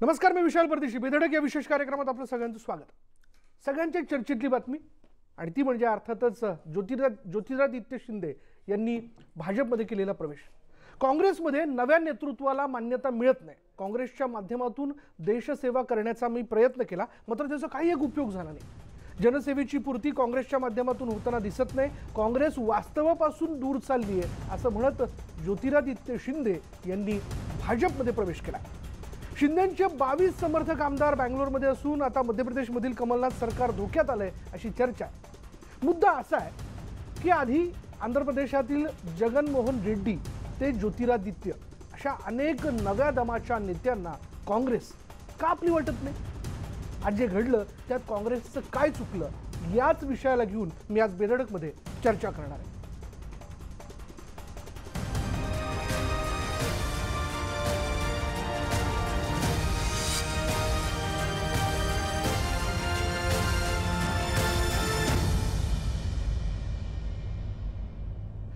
नमस्कार, मी विशाल परदेशी. बेधडक या विशेष कार्यक्रमात आपलं सगळ्यांचं स्वागत. सगळ्यांच्या चर्चेतली बातमी आणि ती म्हणजे अर्थातच ज्योतिरादित्य शिंदे यांनी भाजपमध्ये केलेला प्रवेश. काँग्रेसमध्ये नव्या नेतृत्वाला मान्यता मिळत नाही. काँग्रेसच्या माध्यमातून देशसेवा करण्याचा मी प्रयत्न केला, मात्र त्याचा काही एक उपयोग झाला नाही. जनसेवेची पूर्ती काँग्रेसच्या माध्यमातून होताना दिसत नाही. काँग्रेस वास्तवापासून दूर चालली आहे असं म्हणत ज्योतिरादित्य शिंदे यांनी भाजपमध्ये प्रवेश केला. शिंदेंचे 22 समर्थक आमदार बँगलोरमध्ये असून आता मध्य प्रदेशमधील कमलनाथ सरकार धोक्यात आलंय अशी चर्चा आहे. मुद्दा असा आहे की आधी आंध्र प्रदेशातील जगनमोहन रेड्डी ते ज्योतिरादित्य अशा अनेक नव्या दमाच्या नेत्यांना काँग्रेस का आपली वाटत नाही? आज जे घडलं त्यात काँग्रेसचं काय चुकलं याच विषयाला घेऊन मी आज बेधडकमध्ये चर्चा करणार आहे.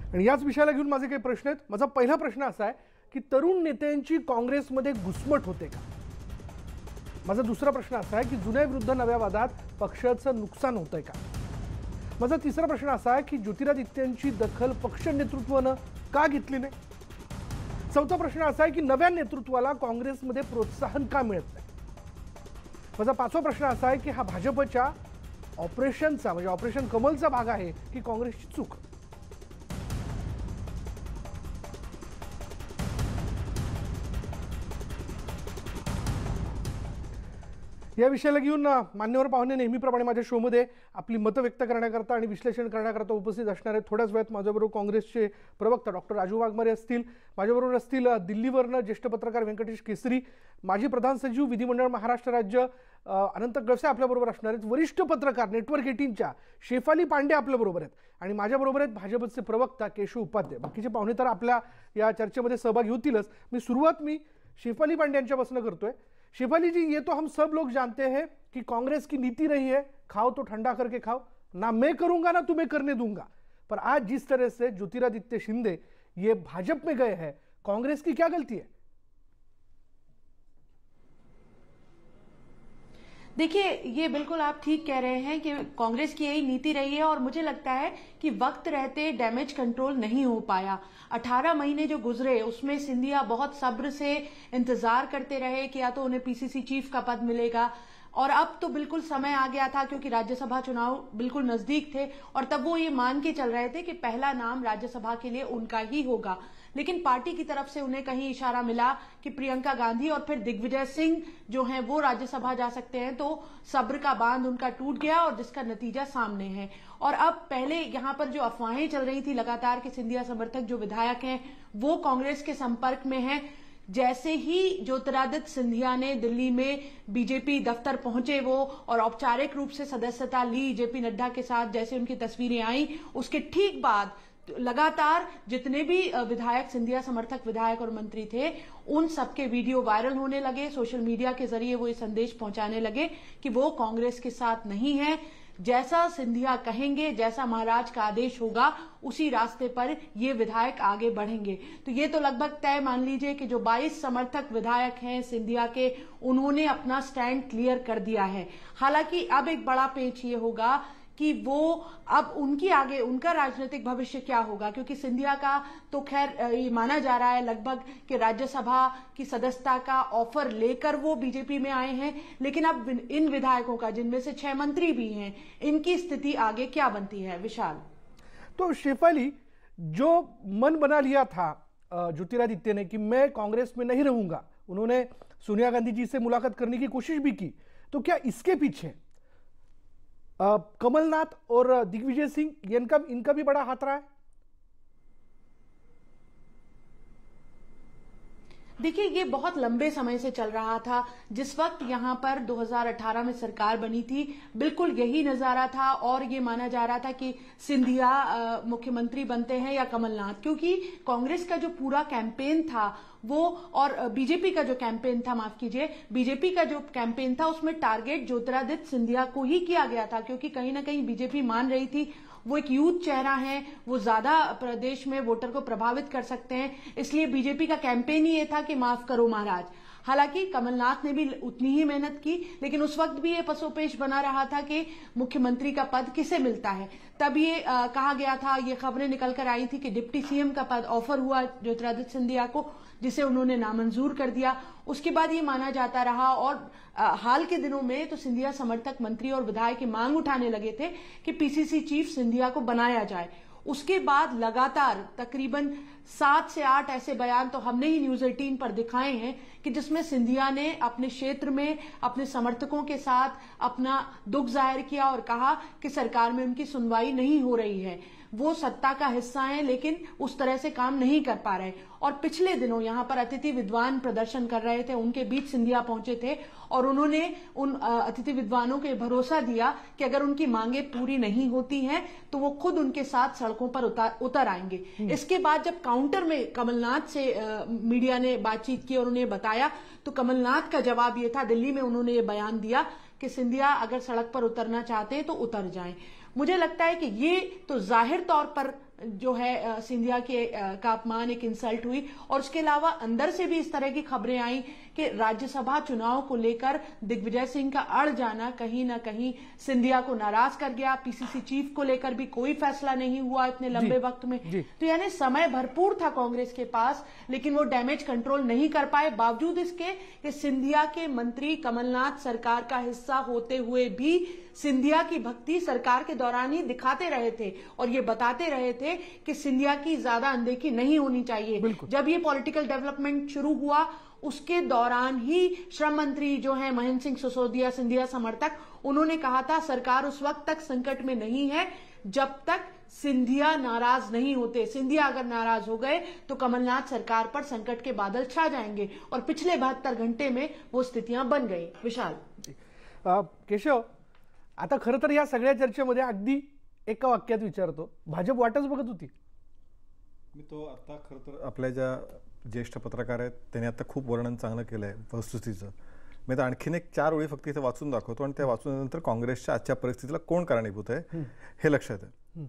आणि याच विषयाला घेऊन माझे काही प्रश्न आहेत. माझा पहिला प्रश्न असा आहे की तरुण नेत्यांची काँग्रेसमध्ये घुसमट होते का? माझा दुसरा प्रश्न असा आहे की जुन्या विरुद्ध नव्या वादात पक्षाचं नुकसान होतंय का? माझा तिसरा प्रश्न असा आहे की ज्योतिरादित्यांची दखल पक्ष नेतृत्वानं का घेतली नाही? चौथा प्रश्न असा आहे की नव्या नेतृत्वाला काँग्रेसमध्ये प्रोत्साहन का मिळत नाही? माझा पाचवा प्रश्न असा आहे की हा भाजपच्या ऑपरेशनचा म्हणजे ऑपरेशन कमलचा भाग आहे की काँग्रेसची चूक? या विषयाला घेऊन मान्यवर पाहुणे नेहमीप्रमाणे माझ्या शोमध्ये आपली मतं व्यक्त करण्याकरता आणि विश्लेषण करण्याकरता उपस्थित असणार आहेत. थोड्याच वेळात माझ्याबरोबर काँग्रेसचे प्रवक्ता डॉक्टर राजू वाघमारे असतील. माझ्याबरोबर असतील दिल्लीवरनं ज्येष्ठ पत्रकार व्यंकटेश केसरी, माजी प्रधान सचिव विधिमंडळ महाराष्ट्र राज्य अनंत गवसे आपल्याबरोबर असणार आहेत. वरिष्ठ पत्रकार नेटवर्क 18च्या शेफाली पांडे आपल्याबरोबर आहेत आणि माझ्याबरोबर आहेत भाजपचे प्रवक्ता केशव उपाध्याय. बाकीचे पाहुणे तर आपल्या या चर्चेमध्ये सहभागी होतीलच. सुरुवात शेफाली पांडे यांच्यापासून करतोय. शेफाली जी, ये तो हम सब लोग जानते हैं कि कांग्रेस की नीति रही है खाओ तो ठंडा करके खाओ, ना मैं करूंगा ना तुम्हें करने दूंगा. पर आज जिस तरह से ज्योतिरादित्य शिंदे ये भाजपा में गए हैं, कांग्रेस की क्या गलती है? देखिए, ये बिल्कुल आप ठीक कह रहे हैं कि कांग्रेस की यही नीति रही है और मुझे लगता है कि वक्त रहते डैमेज कंट्रोल नहीं हो पाया. 18 महीने जो गुजरे उसमें सिंधिया बहुत सब्र से इंतजार करते रहे कि या तो उन्हें पीसीसी चीफ का पद मिलेगा, और अब तो बिल्कुल समय आ गया था क्योंकि राज्यसभा चुनाव बिल्कुल नजदीक थे और तब वो ये मान के चल रहे थे कि पहला नाम राज्यसभा के लिए उनका ही होगा. लेकिन पार्टी की तरफ से उन्हें कहीं इशारा मिला कि प्रियंका गांधी और फिर दिग्विजय सिंह जो हैं वो राज्यसभा जा सकते हैं, तो सब्र का बांध उनका टूट गया और जिसका नतीजा सामने है. और अब पहले यहां पर जो अफवाहें चल रही थी लगातार कि सिंधिया समर्थक जो विधायक हैं वो कांग्रेस के संपर्क में हैं, जैसे ही ज्योतिरादित्य सिंधिया ने दिल्ली में बीजेपी दफ्तर पहुंचे वो और औपचारिक रूप से सदस्यता ली जेपी नड्डा के साथ, जैसे उनकी तस्वीरें आई उसके ठीक बाद लगातार जितने भी विधायक, सिंधिया समर्थक विधायक और मंत्री थे, उन सबके वीडियो वायरल होने लगे. सोशल मीडिया के जरिए वो ये संदेश पहुंचाने लगे कि वो कांग्रेस के साथ नहीं है. जैसा सिंधिया कहेंगे, जैसा महाराज का आदेश होगा, उसी रास्ते पर ये विधायक आगे बढ़ेंगे. तो ये तो लगभग तय मान लीजिए कि जो 22 समर्थक विधायक हैं सिंधिया के, उन्होंने अपना स्टैंड क्लियर कर दिया है. हालांकि अब एक बड़ा पेच ये होगा कि वो अब उनकी आगे उनका राजनीतिक भविष्य क्या होगा, क्योंकि सिंधिया का तो खैर ये माना जा रहा है लगभग कि राज्यसभा की सदस्यता का ऑफर लेकर वो बीजेपी में आए हैं. लेकिन अब इन विधायकों का, जिनमें से 6 मंत्री भी हैं, इनकी स्थिति आगे क्या बनती है? विशाल, तो शेफाली, जो मन बना लिया था ज्योतिरादित्य ने कि मैं कांग्रेस में नहीं रहूंगा, उन्होंने सोनिया गांधी जी से मुलाकात करने की कोशिश भी की, तो क्या इसके पीछे कमलनाथ और दिग्विजय सिंह इनका भी बड़ा हाथ रहा है? देखिए, ये बहुत लंबे समय से चल रहा था. जिस वक्त यहाँ पर 2018 में सरकार बनी थी, बिल्कुल यही नजारा था और ये माना जा रहा था कि सिंधिया मुख्यमंत्री बनते हैं या कमलनाथ, क्योंकि कांग्रेस का जो पूरा कैंपेन था वो, और बीजेपी का जो कैंपेन था, माफ कीजिए, बीजेपी का जो कैंपेन था उसमें टारगेट ज्योतिरादित्य सिंधिया को ही किया गया था, क्योंकि कहीं ना कहीं बीजेपी मान रही थी वो एक यूथ चेहरा है, वो ज्यादा प्रदेश में वोटर को प्रभावित कर सकते हैं, इसलिए बीजेपी का कैंपेन ही ये था कि माफ करो महाराज. हालांकि कमलनाथ ने भी उतनी ही मेहनत की, लेकिन उस वक्त भी ये पसोपेश बना रहा था कि मुख्यमंत्री का पद किसे मिलता है। तब ये कहा गया था, ये खबरें निकल कर आई थी कि डिप्टी सीएम का पद ऑफर हुआ ज्योतिरादित्य सिंधिया को, जिसे उन्होंने नामंजूर कर दिया। उसके बाद ये माना जाता रहा और हाल के दिनों में तो सिंधिया समर्थक मंत्री और विधायक की मांग उठाने लगे थे कि पीसीसी चीफ सिंधिया को बनाया जाए। उसके बाद लगातार तकरीबन 7 से 8 ऐसे बयान तो हमने ही न्यूज 18 पर दिखाए हैं कि जिसमें सिंधिया ने अपने क्षेत्र में अपने समर्थकों के साथ अपना दुख जाहिर किया और कहा कि सरकार में उनकी सुनवाई नहीं हो रही है, वो सत्ता का हिस्सा है लेकिन उस तरह से काम नहीं कर पा रहे। और पिछले दिनों यहां पर अतिथि विद्वान प्रदर्शन कर रहे थे, उनके बीच सिंधिया पहुंचे थे और उन्होंने उन अतिथि विद्वानों को भरोसा दिया कि अगर उनकी मांगे पूरी नहीं होती हैं तो वो खुद उनके साथ सड़कों पर उतर आएंगे। इसके बाद जब काउंटर में कमलनाथ से मीडिया ने बातचीत की और उन्हें बताया, तो कमलनाथ का जवाब ये था, दिल्ली में उन्होंने ये बयान दिया कि सिंधिया अगर सड़क पर उतरना चाहते हैं तो उतर जाएं। मुझे लगता है कि ये तो जाहिर तौर पर जो है सिंधिया के का अपमान, एक इंसल्ट हुई। और उसके अलावा अंदर से भी इस तरह की खबरें आई कि राज्यसभा चुनाव को लेकर दिग्विजय सिंह का अड़ जाना कहीं ना कहीं सिंधिया को नाराज कर गया। पीसीसी चीफ को लेकर भी कोई फैसला नहीं हुआ इतने लंबे वक्त में। तो यानी समय भरपूर था कांग्रेस के पास, लेकिन वो डैमेज कंट्रोल नहीं कर पाए, बावजूद इसके कि सिंधिया के मंत्री कमलनाथ सरकार का हिस्सा होते हुए भी सिंधिया की भक्ति सरकार के दौरान ही दिखाते रहे थे और ये बताते रहे थे कि सिंधिया की ज्यादा अनदेखी नहीं होनी चाहिए। जब ये पॉलिटिकल डेवलपमेंट शुरू हुआ उसके दौरान ही श्रम मंत्री जो है महेंद्र सिंह सिसोदिया, सिंधिया समर्थक, उन्होंने कहा था सरकार उस वक्त तक संकट में नहीं है जब तक सिंधिया नाराज नहीं होते। सिंधिया अगर नाराज हो गए तो कमलनाथ सरकार पर संकट के बादल छा जाएंगे और पिछले 72 घंटे में वो स्थितियां बन गई। विशाल, केशव, आता खरं तर या सगळ्या चर्चेमध्ये अगदी एका वाक्यात विचारतो, भाजप वाटच बघत होती? मी तो आता खरं तर आपल्या ज्या ज्येष्ठ पत्रकार आहेत त्यांनी आता खूप वर्णन चांगलं केलं आहे वस्तुस्थितीचं। मी तर आणखीन एक 4 ओळी फक्त इथे वाचून दाखवतो आणि त्या वाचूनंतर काँग्रेसच्या आजच्या परिस्थितीला कोण कारणीभूत आहे हे लक्षात आहे।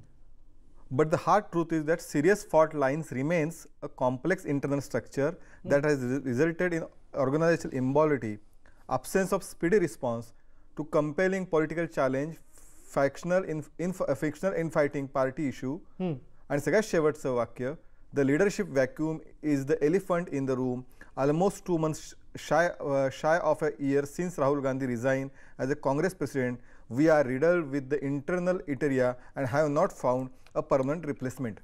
But the hard truth is that serious fault lines remains a complex internal structure that has resulted in organizational immobility, absence of speedy response to compelling political challenge, fictional infighting party issue, आणि सगळ्यात शेवटचं वाक्य, the leadership vacuum is the elephant in the room. Almost 2 months shy of a year since Rahul Gandhi resigned as a Congress president, we are riddled with the internal iteria and have not found a permanent replacement.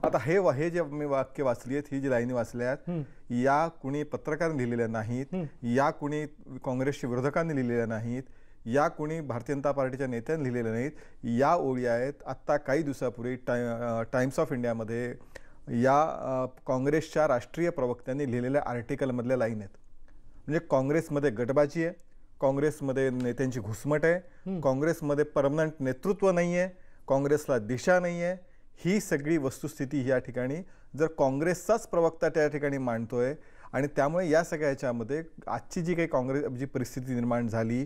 आता हे जे मी वाक्य वाचली आहेत, ही जी लाईनी वाचल्या आहेत, या कुणी पत्रकारांनी लिहिलेल्या नाहीत, या कुणी काँग्रेसच्या विरोधकांनी लिहिलेल्या नाहीत, या कुणी भारतीय जनता पार्टीच्या नेत्यांनी लिहिलेल्या नाहीत, या ओळी आहेत आत्ता काही दिवसापूर्वी टाइम्स ऑफ इंडियामध्ये या काँग्रेसच्या राष्ट्रीय प्रवक्त्यांनी लिहिलेल्या आर्टिकलमधल्या लाईन आहेत। म्हणजे काँग्रेसमध्ये गटबाजी आहे, काँग्रेसमध्ये नेत्यांची घुसमट आहे, काँग्रेसमध्ये परमनंट नेतृत्व नाही आहे, काँग्रेसला दिशा नाही आहे, ही सगळी वस्तुस्थिती या ठिकाणी जर काँग्रेसचाच प्रवक्ता त्या ठिकाणी मांडतोय आणि त्यामुळे या सगळ्या ह्याच्यामध्ये आजची जी काही काँग्रेस जी परिस्थिती निर्माण झाली,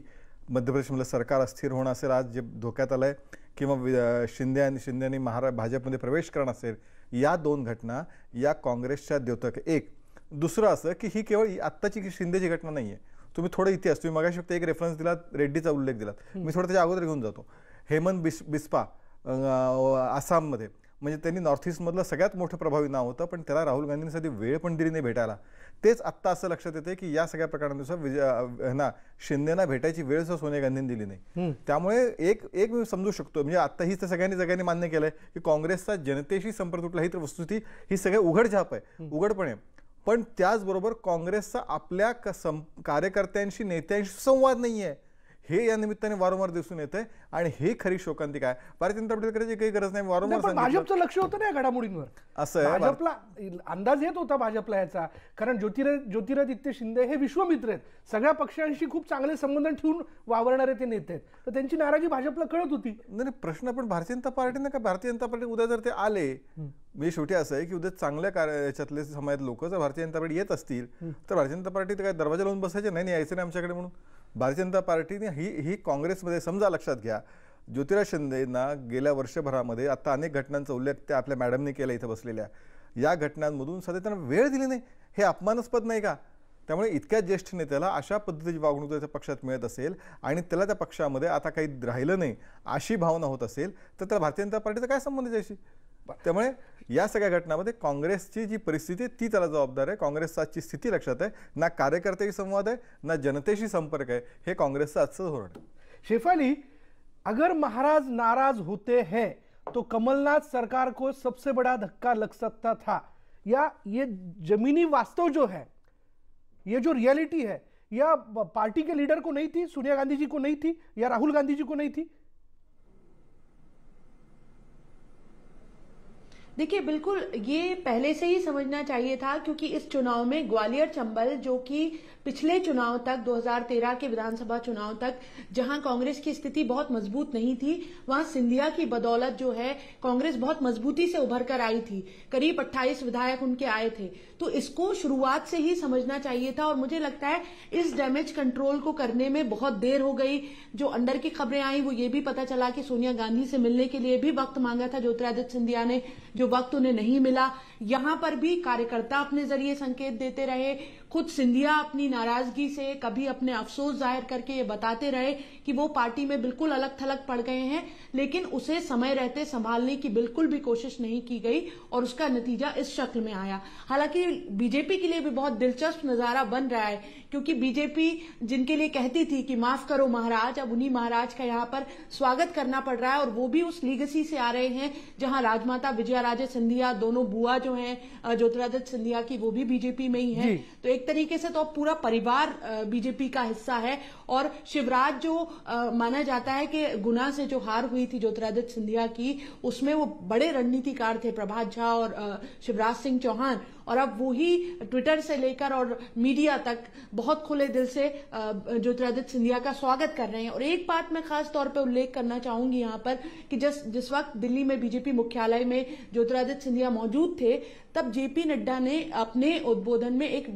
मध्य प्रदेशमधलं सरकार अस्थिर होणं असेल आज जे धोक्यात आलं आहे, किंवा शिंदेनी भाजपमध्ये प्रवेश करणं असेल, या 2 घटना या काँग्रेसच्या द्योतक। एक दुसरं असं की ही केवळ आत्ताची शिंदेची घटना नाही आहे। तुम्ही थोडं इतिहास, तुम्ही मगाशी फक्त एक रेफरन्स दिलात, रेड्डीचा उल्लेख दिलात, मी थोडं त्याच्या अगोदर घेऊन जातो। हेमंत बिस्पा आसाममध्ये, म्हणजे त्यांनी नॉर्थ ईस्टमधलं सगळ्यात मोठं प्रभावी नाव होतं, पण त्याला राहुल गांधींनी साधी वेळ पण दिली नाही भेटायला। तेच आत्ता असं लक्षात येते की या सगळ्या प्रकरणानुसार शिंदेना भेटायची वेळ सुद्धा सोनिया गांधींनी दिली नाही। त्यामुळे एक मी समजू शकतो, म्हणजे आत्ता हीच तर सगळ्यांनी मान्य केलंय की काँग्रेसचा जनतेशी संपर्क तुटला, ही तर वस्तुस्थिती ही सगळं उघडझाप आहे, उघडपणे। पण त्याचबरोबर काँग्रेसचा आपल्या कार्यकर्त्यांशी, नेत्यांशी संवाद नाही आहे, हे या निमित्ताने वारंवार दिसून येते आणि हे खरी शोकांतिका आहे। भारतीय जनता पार्टी करायची काही गरज नाही, वारंवार भाजपचं लक्ष होतं ना या घडामोडींवर, असं भाजपला अंदाज येत होता भाजपला याचा, कारण ज्योतिरादित्य शिंदे हे विश्वमित्र आहेत, सगळ्या पक्षांशी खूप चांगले संबंध ठेवून वावरणारे ते नेते आहेत, तर त्यांची नाराजी भाजपला कळत होती। नाही, प्रश्न पण भारतीय जनता पार्टीने का, भारतीय जनता पार्टी उद्या जर ते आले, म्हणजे शेवटी असं आहे की उद्या चांगल्या याच्यातले समाजात लोक जर भारतीय जनता पार्टी येत असतील तर भारतीय जनता पार्टी काय दरवाजा लावून बसायचे नाही, यायचं नाही आमच्याकडे म्हणून। भारतीय जनता पार्टीने ही काँग्रेसमध्ये, समजा लक्षात घ्या, ज्योतिरादित्य शिंदेंना गेल्या वर्षभरामध्ये आता अनेक घटनांचा उल्लेख त्या आपल्या मॅडमने केला इथं बसलेल्या, या घटनांमधून सध्या त्यांना वेळ दिली नाही, हे अपमानास्पद नाही का? त्यामुळे इतक्या ज्येष्ठ नेत्याला अशा पद्धतीची वागणूक त्याच्या पक्षात मिळत असेल आणि त्याला त्या पक्षामध्ये आता काही राहिलं नाही अशी भावना होत असेल तर त्या भारतीय जनता पार्टीचा काय संबंध त्याशी? त्यामुळे या सगळ्या घटनांमध्ये काँग्रेसची जी परिस्थिती आहे ती त्याला जबाबदार आहे. काँग्रेसची आजची स्थिती लक्षात आहे. ना कार्यकर्त्याशी संवाद आहे ना जनतेशी संपर्क आहे. हे काँग्रेसचं आजचं धोरण आहे. शेफाली, अगर महाराज नाराज होते हैं तो कमलनाथ सरकार को सबसे बड़ा धक्का लग सकता था, या ये जमीनी वास्तव जो है, ये जो रियलिटी है, या पार्टी के लीडर को नहीं थी, सोनिया गांधी जी को नहीं थी, या राहुल गांधी जी को नहीं थी? देखिए, बिल्कुल ये पहले से ही समझना चाहिए था, क्योंकि इस चुनाव में ग्वालियर चंबल, जो कि पिछले चुनाव तक 2013 के विधानसभा चुनाव तक जहां कांग्रेस की स्थिति बहुत मजबूत नहीं थी, वहां सिंधिया की बदौलत जो है कांग्रेस बहुत मजबूती से उभर कर आई थी। करीब 28 विधायक उनके आए थे। तो इसको शुरुआत से ही समझना चाहिए था, और मुझे लगता है इस डैमेज कंट्रोल को करने में बहुत देर हो गई। जो अंदर की खबरें आई वो ये भी पता चला कि सोनिया गांधी से मिलने के लिए भी वक्त मांगा था ज्योतिरादित्य सिंधिया ने, जो वक्त उन्हें नहीं मिला। यहां पर भी कार्यकर्ता अपने जरिए संकेत देते रहे, खुद सिंधिया अपनी नाराजगी से, कभी अपने अफसोस जाहिर करके ये बताते रहे कि वो पार्टी में बिल्कुल अलग थलग पड़ गए हैं, लेकिन उसे समय रहते संभालने की बिल्कुल भी कोशिश नहीं की गई और उसका नतीजा इस शक्ल में आया। हालांकि बीजेपी के लिए भी बहुत दिलचस्प नजारा बन रहा है, क्योंकि बीजेपी जिनके लिए कहती थी कि माफ करो महाराज, अब उन्हीं महाराज का यहाँ पर स्वागत करना पड़ रहा है, और वो भी उस लीगेसी से आ रहे हैं जहां राजमाता विजयाराजे सिंधिया, दोनों बुआ जो हैं ज्योतिरादित्य सिंधिया की, वो भी बीजेपी में ही है। तो एक तरीके से तो अब पूरा परिवार बीजेपी का हिस्सा है। और शिवराज जो माना जाता है कि गुना से जो हार हुई थी ज्योतिरादित्य सिंधिया की, उसमें वो बड़े रणनीतिकार थे, प्रभात झा और शिवराज सिंह चौहान, और अब वो ही ट्विटर से लेकर और मीडिया तक बहुत खुले दिल से ज्योतिरादित्य सिंधिया का स्वागत कर रहे हैं। और एक बात मैं खास तौर पे उल्लेख करना चाहूंगी यहाँ पर कि जिस वक्त दिल्ली में बीजेपी मुख्यालय में ज्योतिरादित्य सिंधिया मौजूद थे, तब जेपी नड्डा ने अपने उद्बोधन में एक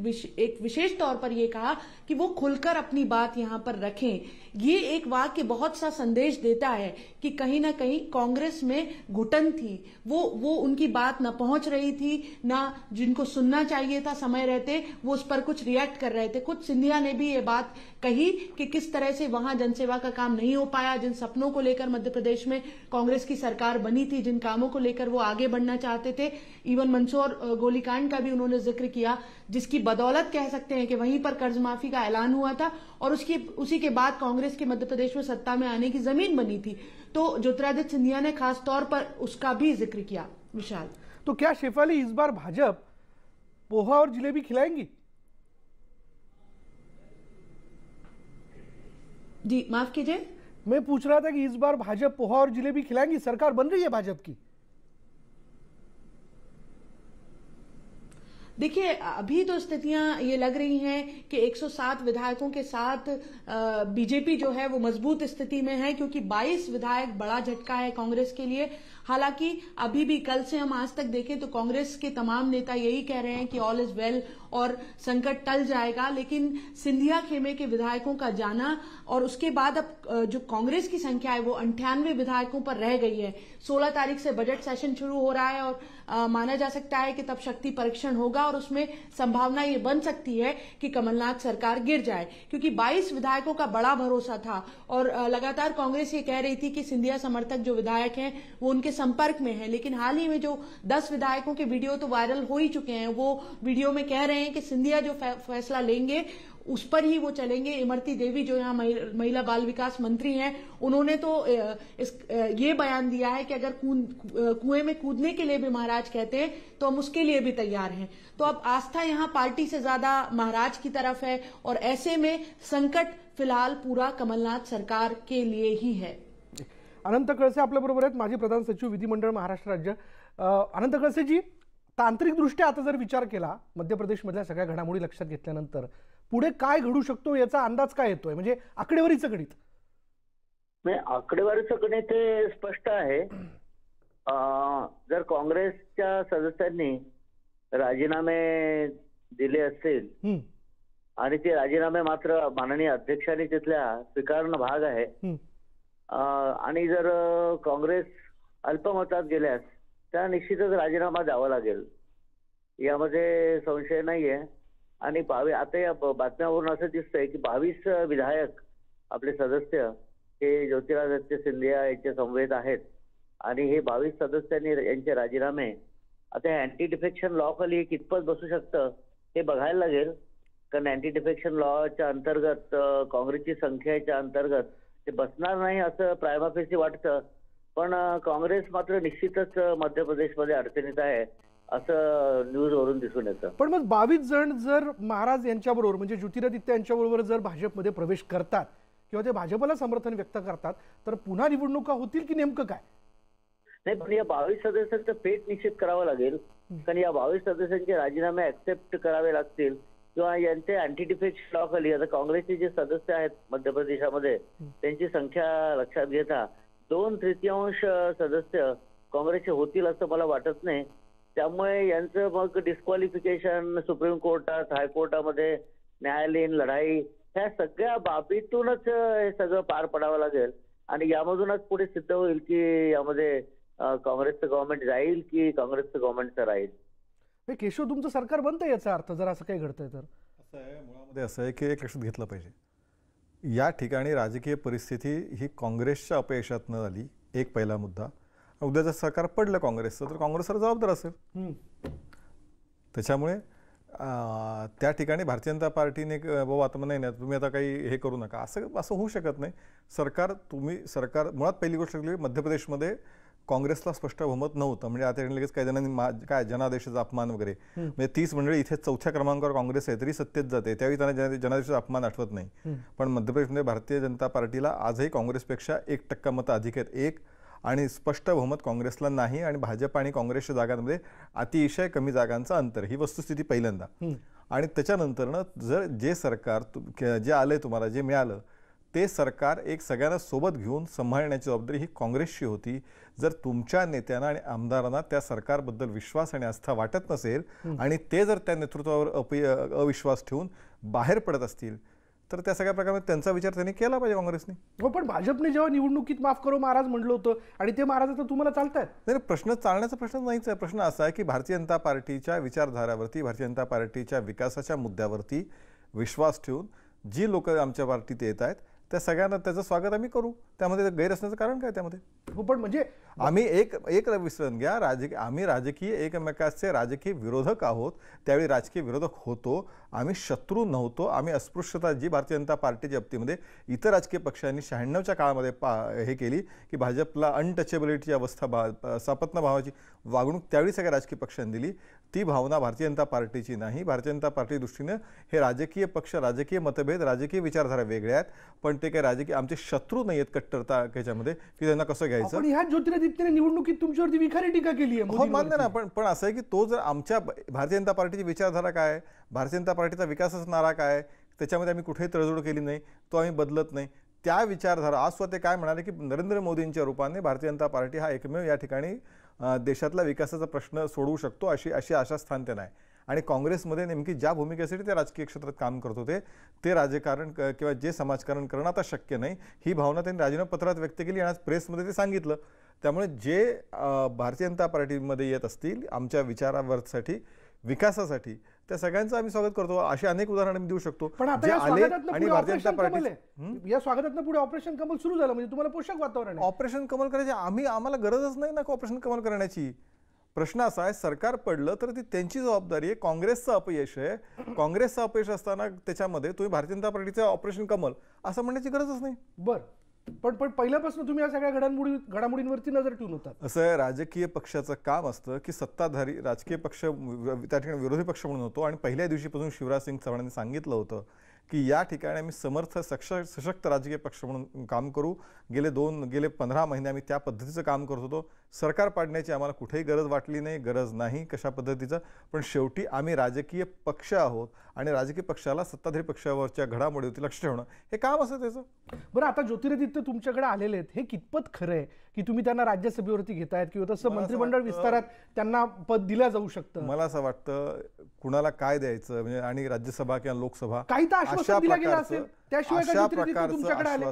विशेष तौर पर यह कहा कि वो खुलकर अपनी बात यहां पर रखें। ये एक वाक्य बहुत सा संदेश देता है कि कहीं ना कहीं कांग्रेस में घुटन थी, वो उनकी बात न पहुंच रही थी, ना जिनको सुनना चाहिए था समय रहते वो उस पर कुछ रिएक्ट कर रहे थे। खुद सिंधिया ने भी ये बात कही कि किस तरह से वहां जनसेवा का काम नहीं हो पाया, जिन सपनों को लेकर मध्य प्रदेश में कांग्रेस की सरकार बनी थी, जिन कामों को लेकर वो आगे बढ़ना चाहते थे। इवन मंदसौर गोलीकांड का भी उन्होंने जिक्र किया, जिसकी बदौलत कह सकते हैं कि वहीं पर कर्ज माफी का ऐलान हुआ था और उसी के बाद कांग्रेस के मध्य प्रदेश में सत्ता में आने की जमीन बनी थी। तो ज्योतिरादित्य सिंधिया ने खास तौर पर उसका भी जिक्र किया। विशाल, तो क्या शेफाली इस बार भाजपा पोहा और जिलेबी खिलाएंगी? जी माफ कीजिए, मैं पूछ रहा था कि इस बार भाजपा पोहा और जिलेबी खिलाएंगी? सरकार बन रही है भाजपा की। देखिए, अभी तो स्थितियां ये लग रही हैं कि 107 विधायकों के साथ बीजेपी जो है वो मजबूत स्थिति में है, क्योंकि 22 विधायक बड़ा झटका है कांग्रेस के लिए। हालांकि अभी भी कल से हम आज तक देखें तो कांग्रेस के तमाम नेता यही कह रहे हैं कि ऑल इज वेल और संकट टल जाएगा, लेकिन सिंधिया खेमे के विधायकों का जाना और उसके बाद अब जो कांग्रेस की संख्या है वो 98 विधायकों पर रह गई है। 16 तारीख से बजट सेशन शुरू हो रहा है और माना जा सकता है कि तब शक्ति परीक्षण होगा और उसमें संभावना ये बन सकती है कि कमलनाथ सरकार गिर जाए, क्योंकि 22 विधायकों का बड़ा भरोसा था और लगातार कांग्रेस ये कह रही थी कि सिंधिया समर्थक जो विधायक हैं वो उनके संपर्क में है। लेकिन हाल ही में जो 10 विधायकों के वीडियो तो वायरल हो ही चुके हैं, वो वीडियो में कह रहे हैं कि सिंधिया जो फैसला लेंगे उस पर ही वो चलेंगे। इमरती देवी जो यहाँ महिला बाल विकास मंत्री हैं, उन्होंने तो ये बयान दिया है कि अगर कुएं में कूदने के लिए भी महाराज कहते हैं तो हम उसके लिए भी तैयार हैं। तो अब आस्था यहाँ पार्टी से ज्यादा महाराज की तरफ है और ऐसे में संकट फिलहाल पूरा कमलनाथ सरकार के लिए ही है। अनंत खडसे आपल्या बरोबर आहेत, माजी प्रधान सचिव विधिमंडळ महाराष्ट्र राज्य। अनंत खडसेजी, तांत्रिकदृष्ट्या आता जर विचार केला मध्य प्रदेशमधल्या सगळ्या घडामोडी लक्षात घेतल्यानंतर पुढे काय घडू शकतो याचा अंदाज काय येतोय? म्हणजे आकडेवारीचं गणित? आकडेवारीचं गणित हे स्पष्ट आहे। जर काँग्रेसच्या सदस्यांनी राजीनामे दिले असतील आणि ते राजीनामे मात्र माननीय अध्यक्षांनी तिथल्या स्वीकारणं भाग आहे आणि जर काँग्रेस अल्पमतात गेल्यास त्या निश्चितच राजीनामा द्यावा लागेल, यामध्ये संशय नाहीये। आणि आता या बातम्यावरून असं दिसतंय की 22 विधायक आपले सदस्य हे ज्योतिरादित्य सिंधिया यांच्या समवेत आहेत आणि हे 22 सदस्यांनी यांचे राजीनामे आता अँटी डिफेक्शन लॉ खाली कितपत बसू शकतं हे बघायला लागेल. कारण अँटी डिफेक्शन लॉच्या अंतर्गत काँग्रेसची संख्येच्या अंतर्गत ते बसणार नाही असं प्रायमा फेसी वाटतं. पण काँग्रेस मात्र निश्चितच मध्य प्रदेशमध्ये अडचणीत आहे असं न्यूज वरून दिसून येतं. पण मग 22 जण जर महाराज यांच्याबरोबर म्हणजे ज्योतिरादित्य यांच्याबरोबर जर भाजपमध्ये प्रवेश करतात किंवा ते भाजपला समर्थन व्यक्त करतात तर पुन्हा निवडणुका होतील की नेमकं काय? नाही, पण या 22 सदस्यांचं पेट निश्चित करावं लागेल. कारण या 22 सदस्यांचे राजीनामे ऍक्सेप्ट करावे लागतील किंवा यांचे अँटी डिफेक्शन लॉ खाली आता काँग्रेसचे जे सदस्य आहेत मध्य प्रदेशामध्ये त्यांची संख्या लक्षात घेता 2/3 सदस्य काँग्रेसचे होतील असं मला वाटत नाही. त्यामुळे यांचं मग डिस्क्वालिफिकेशन सुप्रीम कोर्टात हायकोर्टामध्ये न्यायालयीन लढाई ह्या सगळ्या बाबीतूनच हे सगळं पार पडावं लागेल आणि यामधूनच पुढे सिद्ध होईल की यामध्ये काँग्रेसचं गव्हर्नमेंट जाईल की काँग्रेसचं गव्हर्नमेंटचं राहील. केशव तुमचं सरकार बनतं याचा अर्थ जर असं काही घडतंय तर? असं आहे, मुळामध्ये असं आहे की एक लक्षात घेतलं पाहिजे, या ठिकाणी राजकीय परिस्थिती ही काँग्रेसच्या अपयशात न झाली एक पहिला मुद्दा. उद्या जर सरकार पडलं काँग्रेसचं तर काँग्रेसवर जबाबदार असेल. त्याच्यामुळे त्या ठिकाणी भारतीय जनता पार्टीने बाबा आता नाही नाही तुम्ही आता काही हे करू नका असं होऊ शकत नाही. सरकार मुळात पहिली गोष्ट मध्य प्रदेशमध्ये काँग्रेसला स्पष्ट बहुमत नव्हतं. म्हणजे आता लगेच काही जणांनी काय जनादेशाचा अपमान वगैरे म्हणजे 30 मंडळी इथे 4थ्या क्रमांकावर काँग्रेस आहे तरी सत्तेत जाते त्यावेळी त्यांना जनादेशाचा अपमान आठवत नाही. पण मध्य प्रदेशमध्ये भारतीय जनता पार्टीला आजही काँग्रेसपेक्षा 1% मतं अधिक आहेत आणि स्पष्ट बहुमत काँग्रेसला नाही आणि भाजप आणि काँग्रेसच्या जागांमध्ये अतिशय कमी जागांचं अंतर ही वस्तुस्थिती पहिल्यांदा. आणि त्याच्यानंतरनं जर जे सरकार जे आलंय तुम्हाला जे मिळालं ते सरकार एक सगळ्यांना सोबत घेऊन सांभाळण्याची जबाबदारी ही काँग्रेसची होती. जर तुमच्या नेत्यांना आणि आमदारांना त्या सरकारबद्दल विश्वास आणि आस्था वाटत नसेल आणि ते जर त्या नेतृत्वावर अविश्वास ठेवून बाहेर पडत असतील तर त्या सगळ्या प्रकारे त्यांचा विचार त्यांनी केला पाहिजे काँग्रेसने. हो, पण भाजपने जेव्हा निवडणुकीत माफ करो महाराज म्हणलं होतं आणि ते महाराज आता तुम्हाला चालतायत. नाही, प्रश्न चालण्याचा प्रश्न नाहीच आहे. प्रश्न असा आहे की भारतीय जनता पार्टीच्या विचारधारावरती भारतीय जनता पार्टीच्या विकासाच्या मुद्द्यावरती विश्वास ठेवून जी लोक आमच्या पार्टीत येत आहेत त्या सगळ्यांना त्याचं स्वागत आम्ही करू. त्यामध्ये गैर असण्याचं कारण काय त्यामध्ये? हो, पण म्हणजे आम्ही एक विसरून घ्या आम्ही राजकीय एकमेकाचे राजकीय विरोधक आहोत. त्यावेळी राजकीय विरोधक होतो, आम्ही शत्रू नव्हतो. आम्ही अस्पृश्यता जी भारतीय जनता पार्टीच्या बाबतीमध्ये इतर राजकीय पक्षांनी 96च्या काळामध्ये हे केली की भाजपला अनटचेबिलिटीची अवस्था सापत्न भावाची वागणूक त्यावेळी सगळ्या राजकीय पक्षांनी दिली. ती भावना भारतीय जनता पार्टीची नाही. भारतीय जनता पार्टी दृष्टीने हे राजकीय पक्ष राजकीय मतभेद राजकीय विचारधारा वेगळ्या आहेत पण ते काही राजकीय आमचे शत्रू नाही आहेत कट्टरता ह्याच्यामध्ये की त्यांना कसं घ्यायचं. पण ह्या ज्योतिरादित्यने निवडणुकीत तुमच्यावरती विखारी टीका केली आहे. हो, मान्य ना, पण असं आहे की तो जर आमच्या भारतीय जनता पार्टीची विचारधारा काय भारतीय जनता पार्टीचा विकासाचा नारा काय त्याच्यामध्ये आम्ही कुठेही तडजोड केली नाही, तो आम्ही बदलत नाही. त्या विचारधारा आज स्वतः काय म्हणाले की नरेंद्र मोदींच्या रूपाने भारतीय जनता पार्टी हा एकमेव या ठिकाणी देशातला विकासाचा प्रश्न सोडवू शकतो अशी आशास्थान त्यांना आहे. आणि काँग्रेसमध्ये नेमकी ज्या भूमिकेसाठी ते राजकीय क्षेत्रात काम करत होते ते राजकारण किंवा जे समाजकारण करणं आता शक्य नाही ही भावना त्यांनी राजीनामा पत्रात व्यक्त केली आणि आज प्रेसमध्ये ते सांगितलं. त्यामुळे जे भारतीय जनता पार्टीमध्ये येत असतील आमच्या विचारावरसाठी विकासासाठी त्या सगळ्यांचं आम्ही स्वागत करतो. अशी अनेक उदाहरणं मी देऊ शकतो. पण आता आणि भारतीय जनता पार्टी या स्वागतातनं पुढे ऑपरेशन कमल सुरू झालं म्हणजे तुम्हाला पोषक वातावरण आहे. ऑपरेशन कमल करायचे आम्हाला गरजच नाही ना ऑपरेशन कमल करण्याची. प्रश्न असा आहे सरकार पडलं तर ती त्यांची जबाबदारी आहे. काँग्रेसचं अपयश आहे. काँग्रेसचं अपयश असताना त्याच्यामध्ये तुम्ही भारतीय जनता पार्टीचं ऑपरेशन कमल असं म्हणण्याची गरजच नाही. बरं, पण पहिल्यापासून तुम्ही या सगळ्या घडामोडींवरती नजर ठेवून होता. असं आहे राजकीय पक्षाचं काम असतं की सत्ताधारी राजकीय पक्ष त्या ठिकाणी विरोधी पक्ष म्हणून होतो आणि पहिल्या दिवशीपासून शिवराज सिंग चौहानांनी सांगितलं होतं की या ठिकाणी आम्ही समर्थ सशक्त राजकीय पक्ष म्हणून काम करू. गेले 15 महिने आम्ही त्या पद्धतीचं काम करत होतो. सरकार पाडण्याची आम्हाला कुठेही गरज वाटली नाही, गरज नाही कशा पद्धतीचं. पण शेवटी आम्ही राजकीय पक्ष आहोत आणि राजकीय पक्षाला सत्ताधारी पक्षावरच्या घडामोडीवरती लक्ष ठेवणं हे काम असं त्याचं. बरं, आता ज्योतिरादित्य तुमच्याकडे आलेले आहेत हे कितपत खरं आहे की तुम्ही त्यांना राज्यसभेवरती घेतायत किंवा तसं मंत्रिमंडळ विस्तारात त्यांना पद दिलं जाऊ शकतं? मला असं वाटतं कुणाला काय द्यायचं म्हणजे आणि राज्यसभा किंवा लोकसभा काही तर आश्वासन दिलं गेलं असेल त्याशिवाय तुमच्याकडे आले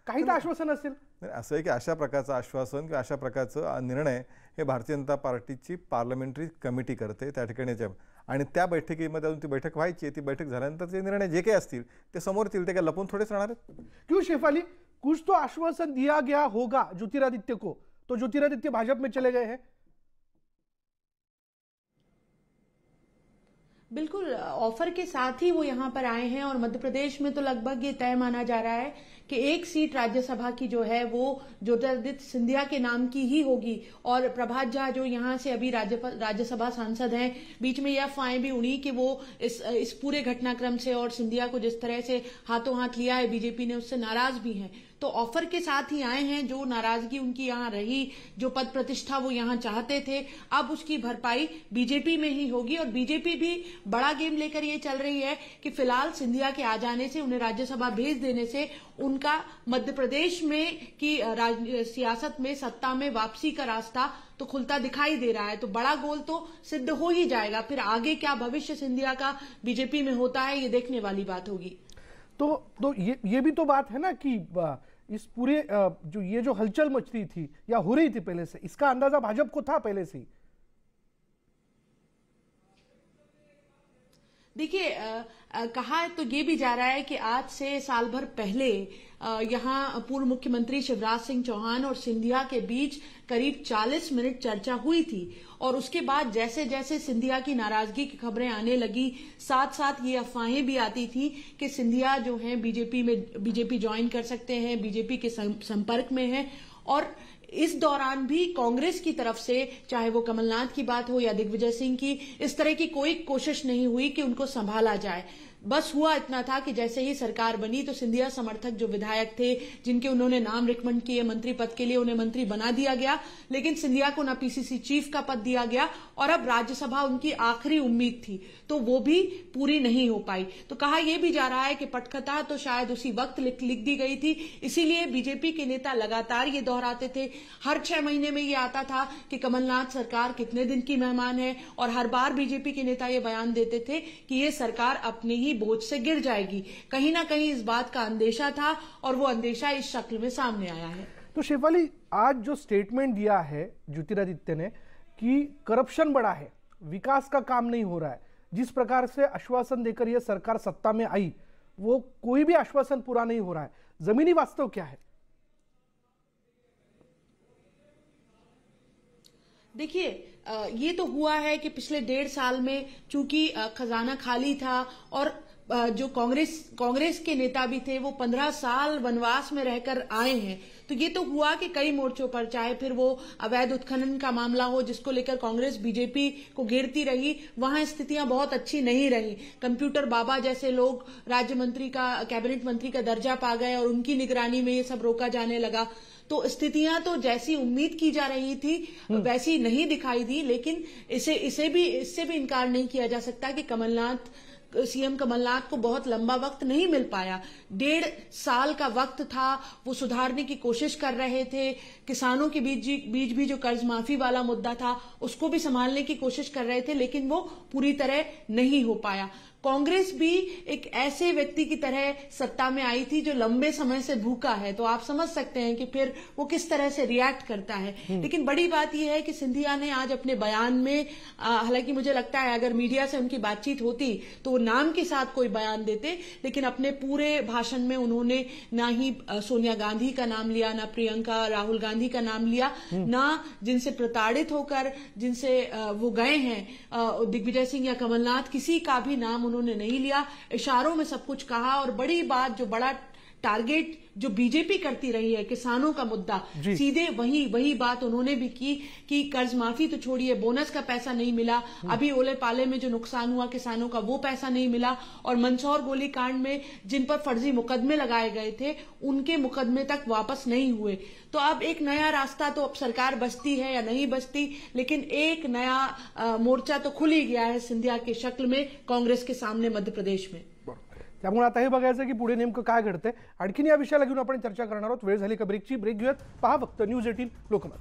काही तर आश्वासन असेल. असं आहे की अशा प्रकारचं आश्वासन किंवा अशा प्रकारचा निर्णय हे भारतीय जनता पार्टीची पार्लमेंटरी कमिटी करते. त्या ठिकाणी आणि त्या बैठकीमध्ये अजून ती बैठक व्हायची आहे, ती बैठक झाल्यानंतरचे निर्णय जे काही असतील ते समोर येतील, ते काय लपून थोडेच राहणार आहेत. क्यों शेफाली, कुछ तो आश्वासन दिया गया होगा ज्योतिरादित्य को, तो ज्योतिरादित्य भाजपा में चले गए हैं. बिल्कुल ऑफर के साथ ही वो यहाँ पर आए हैं और मध्य प्रदेश में तो लगभग ये तय माना जा रहा है कि एक सीट राज्यसभा की जो है वो ज्योतिरादित्य सिंधिया के नाम की ही होगी। और प्रभात झा जो यहाँ से अभी राज्यसभा सांसद हैं, बीच में यह अफवाहें भी उड़ी कि वो इस पूरे घटनाक्रम से और सिंधिया को जिस तरह से हाथों हाथ लिया है बीजेपी ने, उससे नाराज भी हैं। तो ऑफर के साथ ही आए हैं। जो नाराजगी उनकी यहाँ रही, जो पद प्रतिष्ठा वो यहाँ चाहते थे, अब उसकी भरपाई बीजेपी में ही होगी। और बीजेपी भी बड़ा गेम लेकर ये चल रही है कि फिलहाल सिंधिया के आ जाने से, उन्हें राज्यसभा भेज देने से उनका मध्य प्रदेश में की सियासत में, सत्ता में वापसी का रास्ता तो खुलता दिखाई दे रहा है। तो बड़ा गोल तो सिद्ध हो ही जाएगा। फिर आगे क्या भविष्य सिंधिया का बीजेपी में होता है, ये देखने वाली बात होगी। तो ये भी तो बात है ना कि इस पूरे जो हलचल मच रही थी या हो रही थी पहले से, इसका अंदाजा भाजपा को था पहले से ही। देखिए, कहा तो ये भी जा रहा है कि आज से साल भर पहले यहाँ पूर्व मुख्यमंत्री शिवराज सिंह चौहान और सिंधिया के बीच करीब 40 मिनट चर्चा हुई थी। और उसके बाद जैसे जैसे सिंधिया की नाराजगी की खबरें आने लगी, साथ साथ ये अफवाहें भी आती थी कि सिंधिया जो हैं बीजेपी ज्वाइन कर सकते हैं, बीजेपी के संपर्क में हैं। और इस दौरान भी कांग्रेस की तरफ से, चाहे वो कमलनाथ की बात हो या दिग्विजय सिंह की, इस तरह की कोई कोशिश नहीं हुई कि उनको संभाला जाए। बस हुआ इतना था कि जैसे ही सरकार बनी तो सिंधिया समर्थक जो विधायक थे, जिनके उन्होंने नाम रिकमेंड किए मंत्री पद के लिए, उन्हें मंत्री बना दिया गया। लेकिन सिंधिया को ना पीसीसी चीफ का पद दिया गया और अब राज्यसभा उनकी आखिरी उम्मीद थी, तो वो भी पूरी नहीं हो पाई। तो कहा यह भी जा रहा है कि पटकथा तो शायद उसी वक्त लिख दी गई थी। इसीलिए बीजेपी के नेता लगातार ये दोहराते थे। हर 6 महीने में ये आता था कि कमलनाथ सरकार कितने दिन की मेहमान है, और हर बार बीजेपी के नेता ये बयान देते थे कि ये सरकार अपने ही बोझ से गिर जाएगी। कहीं ना कहीं इस बात का अंदेशा था और वो अंदेशा इस शक्ल में सामने आया है। तो शेफाली, आज जो स्टेटमेंट दिया है ज्योतिरादित्य ने कि करप्शन बड़ा है, विकास का काम नहीं हो रहा है, जिस प्रकार से आश्वासन देकर यह सरकार सत्ता में आई, वो कोई भी आश्वासन पूरा नहीं हो रहा है। जमीनी वास्तव क्या है? देखिए, ये तो हुआ है कि पिछले 1.5 साल में चूंकि खजाना खाली था और जो कांग्रेस के नेता भी थे वो 15 साल वनवास में रहकर आए हैं। तो ये तो हुआ कि कई मोर्चों पर, चाहे फिर वो अवैध उत्खनन का मामला हो जिसको लेकर कांग्रेस बीजेपी को घेरती रही, वहां स्थितियां बहुत अच्छी नहीं रही। कंप्यूटर बाबा जैसे लोग राज्य मंत्री का, कैबिनेट मंत्री का दर्जा पा गए और उनकी निगरानी में ये सब रोका जाने लगा। तो स्थितियां तो जैसी उम्मीद की जा रही थी वैसी नहीं दिखाई दी। लेकिन इससे भी इनकार नहीं किया जा सकता कि सीएम कमलनाथ को बहुत लंबा वक्त नहीं मिल पाया। 1.5 साल का वक्त था, वो सुधारने की कोशिश कर रहे थे। किसानों के बीच भी जो कर्ज माफी वाला मुद्दा था उसको भी संभालने की कोशिश कर रहे थे, लेकिन वो पूरी तरह नहीं हो पाया। कांग्रेस भी एक ऐसे व्यक्ति की तरह सत्ता में आई थी जो लंबे समय से भूखा है, तो आप समझ सकते हैं कि फिर वो किस तरह से रिएक्ट करता है। लेकिन बड़ी बात यह है कि सिंधिया ने आज अपने बयान में, हालांकि मुझे लगता है अगर मीडिया से उनकी बातचीत होती तो वो नाम के साथ कोई बयान देते, लेकिन अपने पूरे भाषण में उन्होंने ना ही सोनिया गांधी का नाम लिया, ना प्रियंका राहुल गांधी का नाम लिया, ना जिनसे प्रताड़ित होकर जिनसे वो गए हैं दिग्विजय सिंह या कमलनाथ, किसी का भी नाम उन्होंने नहीं लिया। इशारों में सब कुछ कहा। और बड़ी बात, जो बड़ा टारगेट जो बीजेपी करती रही है, किसानों का मुद्दा, सीधे वही बात उन्होंने भी की कि कर्ज माफी तो छोड़िए, बोनस का पैसा नहीं मिला, अभी ओले पाले में जो नुकसान हुआ किसानों का वो पैसा नहीं मिला, और मंदसौर गोलीकांड में जिन पर फर्जी मुकदमे लगाए गए थे उनके मुकदमे तक वापस नहीं हुए। तो अब एक नया रास्ता, तो अब सरकार बचती है या नहीं बचती, लेकिन एक नया मोर्चा तो खुल ही गया है सिंधिया की शक्ल में कांग्रेस के सामने मध्य प्रदेश में। त्यामुळे आता हे बघायचं की पुढे नेमकं काय घडतंय। आणखीन या विषयाला घेऊन आपण चर्चा करणार आहोत। वेळ झाली का ब्रेकची? ब्रेक घेऊयात। पहा फक्त न्यूज 18 लोकमत।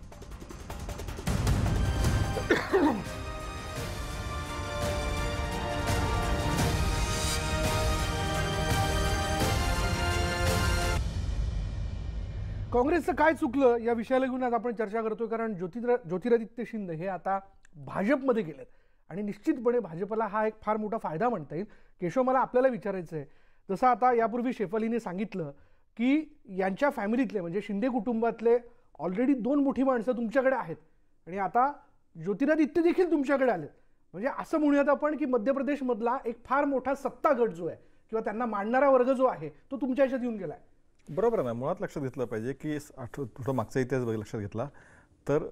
काँग्रेसचं काय चुकलं या विषयाला घेऊन आज आपण चर्चा करतोय, कारण ज्योतिरादित्य शिंदे हे आता भाजपमध्ये गेलेत आणि निश्चितपणे भाजपला हा एक फार मोठा फायदा म्हणता येईल. केशव, मला आपल्याला विचारायचं आहे, जसं आता यापूर्वी शेफालीने सांगितलं की यांच्या फॅमिलीतले म्हणजे शिंदे कुटुंबातले ऑलरेडी 2 मोठी माणसं तुमच्याकडे आहेत आणि आता ज्योतिरादित्य देखील तुमच्याकडे आलेत. म्हणजे असं म्हणूयात आपण की मध्य प्रदेशमधला एक फार मोठा सत्ता गट जो आहे किंवा त्यांना मांडणारा वर्ग जो आहे तो तुमच्या ह्याच्यात येऊन गेलाय. बरोबर ना. मुळात लक्षात घेतलं पाहिजे की थोडं मागचा इतिहास लक्षात घेतला तर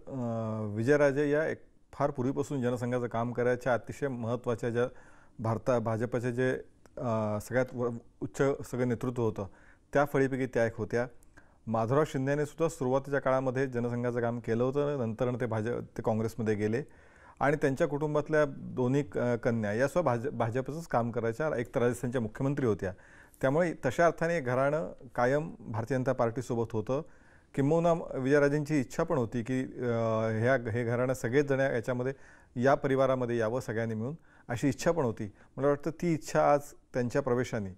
विजयराजे या एक फार पूर्वीपासून जनसंघाचं काम करायच्या अतिशय महत्त्वाच्या ज्या भाजपचे जे सगळ्यात उच्च सगळं नेतृत्व होतं त्या फळीपैकी त्या एक होत्या. माधवराव शिंदेने सुद्धा सुरुवातीच्या काळामध्ये जनसंघाचं काम केलं होतं. नंतर ते काँग्रेसमध्ये गेले आणि त्यांच्या कुटुंबातल्या दोन्ही कन्या या सुद्धा भाजपचंच काम करायच्या. एक तर राजस्थानच्या मुख्यमंत्री होत्या. त्यामुळे तशा अर्थाने घराणं कायम भारतीय जनता पार्टीसोबत होतं. किंबहुना विजयराजेंची इच्छा पण होती की हे घराणं सगळेच जण याच्यामध्ये या परिवारामध्ये यावं सगळ्यांनी मिळून, अशी इच्छा पण होती. मला वाटतं ती इच्छा आज त्यांच्या प्रवेशाने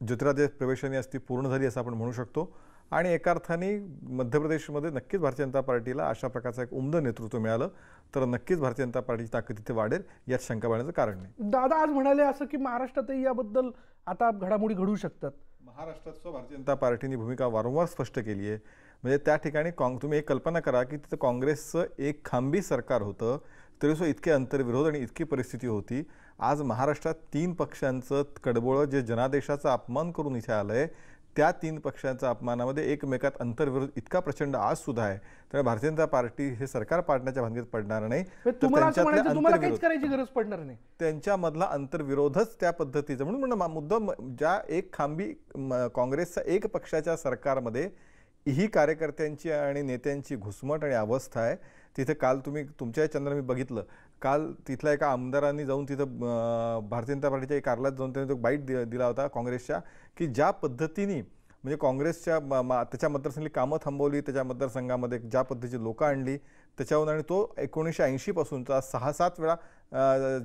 ज्योतिरादित्य प्रवेशाने आज ती पूर्ण झाली असं आपण म्हणू शकतो. आणि एका अर्थाने मध्य प्रदेशमध्ये नक्कीच भारतीय जनता पार्टीला अशा प्रकारचं एक उमदं नेतृत्व मिळालं तर नक्कीच भारतीय जनता पार्टीची ताकद तिथे वाढेल, यात शंका बाळगण्याचं कारण नाही. दादा आज म्हणाले असं की महाराष्ट्रातही याबद्दल आता घडामोडी घडू शकतात. महाराष्ट्रात सुद्धा भारतीय जनता पार्टीने भूमिका वारंवार स्पष्ट केली आहे. म्हणजे त्या ठिकाणी तुम्ही एक कल्पना करा की तिथं काँग्रेसचं एक खांबी सरकार होतं तरीसुद्धा इतके अंतर्विरोध आणि इतकी परिस्थिती होती. आज महाराष्ट्रात 3 पक्षांचं कडबोळं जे जनादेशाचा अपमान करून इथे आलंय त्या 3 पक्षांच्या अपमानामध्ये एकमेकात अंतर्विरोध इतका प्रचंड आज सुद्धा आहे. त्यामुळे भारतीय जनता पार्टी हे सरकार पाडण्याच्या भानगडीत पडणार नाही. तुम्हाला काहीच करायची गरज पडणार नाही. त्यांच्यामधला अंतर्विरोधच त्या पद्धतीचा म्हणून मुद्दा ज्या एक खांबी काँग्रेसचा एक पक्षाच्या सरकारमध्ये ही कार्यकर्त्यांची आणि नेत्यांची घुसमट आणि अवस्था आहे. तिथे काल तुमच्या चंद्र मी बघितलं, काल तिथल्या एका आमदारांनी जाऊन तिथं भारतीय जनता पार्टीच्या एक कार्यालयात जाऊन त्यांनी तो बाईट दिला होता काँग्रेसच्या की ज्या पद्धतीने म्हणजे काँग्रेसच्या त्याच्या मतदारसंघातली कामं थांबवली, त्याच्या मतदारसंघामध्ये ज्या पद्धतीची लोकं आणली त्याच्यावर, आणि तो 1980 पासूनचा 6-7 वेळा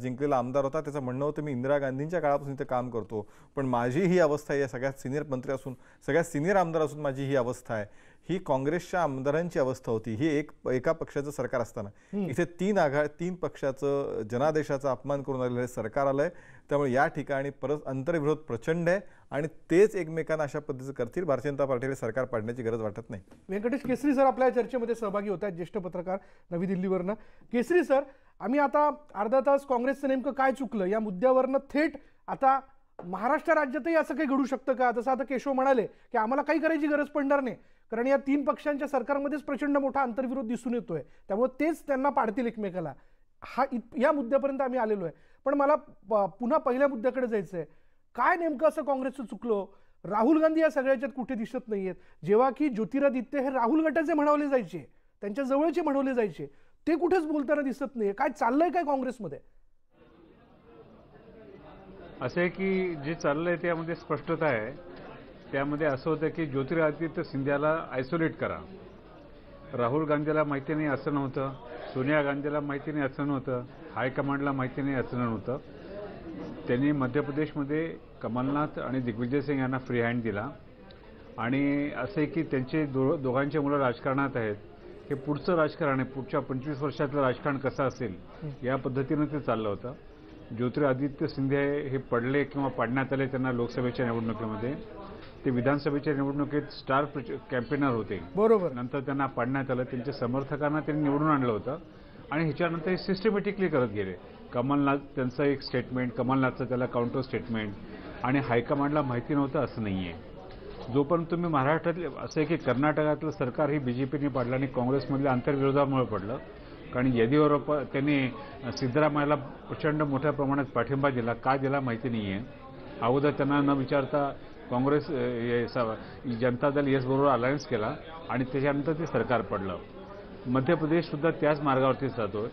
जिंकलेला आमदार होता. त्याचं म्हणणं होतं मी इंदिरा गांधींच्या काळापासून इथे काम करतो पण माझी ही अवस्था आहे, या सगळ्यात सिनियर मंत्री असून सगळ्यात सिनियर आमदार असून माझी ही अवस्था आहे. ही काँग्रेसच्या आमदारांची अवस्था होती. ही एका पक्षाचं सरकार असताना इथे 3 पक्षाचं जनादेशाचा अपमान करून आलेलं सरकार आलंय. त्यामुळे या ठिकाणी परत अंतर्विरोध प्रचंड आहे आणि तेच एकमेकांना अशा पद्धतीचं करतील. भारतीय जनता पार्टीला सरकार पाडण्याची गरज वाटत नाही. व्यंकटेश केसरी सर आपल्या चर्चेमध्ये सहभागी होत आहेत, ज्येष्ठ पत्रकार नवी दिल्लीवरनं. केसरी सर, आम्ही आता अर्धा तास काँग्रेसचं नेमकं काय चुकलं या मुद्द्यावरनं थेट आता महाराष्ट्र राज्यातही असं काही घडू शकतं का? जसं आता केशव म्हणाले की आम्हाला काही करायची गरज पडणार नाही कारण या 3 पक्षांच्या सरकारमध्येच प्रचंड मोठा अंतर्विरोध दिसून येतोय, त्यामुळे तेच त्यांना पाडतील एकमेकाला. या मुद्द्यापर्यंत आम्ही आलेलो आहे. पण मला पुन्हा पहिल्या मुद्द्याकडे जायचं आहे. काय नेमकं असं काँग्रेसचं चुकलं? राहुल गांधी या सगळ्याच्यात कुठे दिसत नाहीयेत, जेव्हा की ज्योतिरादित्य हे राहुल गटाचे म्हणवले जायचे, त्यांच्या जवळचे म्हणवले जायचे, ते कुठेच बोलताना दिसत नाहीये. काय चाललंय काय काँग्रेसमध्ये? असं आहे की जे चाललंय त्यामध्ये स्पष्टता आहे. त्यामध्ये असं होतं की ज्योतिरादित्य सिंधियाला आयसोलेट करा. राहुल गांधीला माहिती नाही असं नव्हतं, सोनिया गांधीला माहिती नाही असं नव्हतं, हायकमांडला माहिती नाही असं नव्हतं. त्यांनी मध्य प्रदेशमध्ये कमलनाथ आणि दिग्विजय सिंग यांना फ्री हँड दिला आणि असं आहे की त्यांचे दोघांचे मुलं राजकारणात आहेत. हे पुढचं राजकारण आहे, पुढच्या 25 वर्षातलं राजकारण कसं असेल या पद्धतीनं ते चाललं होतं. ज्योतिरादित्य सिंधिया हे पडले किंवा पाडण्यात आले त्यांना लोकसभेच्या निवडणुकीमध्ये. ते विधानसभेच्या निवडणुकीत स्टार कॅम्पेनर होते, बरोबर. नंतर त्यांना पाडण्यात आलं. त्यांच्या समर्थकांना त्यांनी निवडून आणलं होतं आणि ह्याच्यानंतर हे सिस्टमॅटिकली करत गेले. कमलनाथ त्यांचं एक स्टेटमेंट, कमलनाथचं त्याला काउंटर स्टेटमेंट, आणि हायकमांडला माहिती नव्हतं असं नाही आहे. जोपर्यंत तुम्ही महाराष्ट्रातले असं आहे की कर्नाटकातलं सरकार ही बीजेपीने पाडलं आणि काँग्रेसमधल्या आंतरविरोधामुळे पडलं. कारण येदियुरप्पा त्यांनी सिद्धरामय्याला प्रचंड मोठ्या प्रमाणात पाठिंबा दिला, का दिला माहिती नाही आहे. अगोदर त्यांना न विचारता काँग्रेस जनता दल याचबरोबर अलायन्स केला आणि त्याच्यानंतर ते सरकार पडलं. मध्य प्रदेशसुद्धा त्याच मार्गावरती जातोय.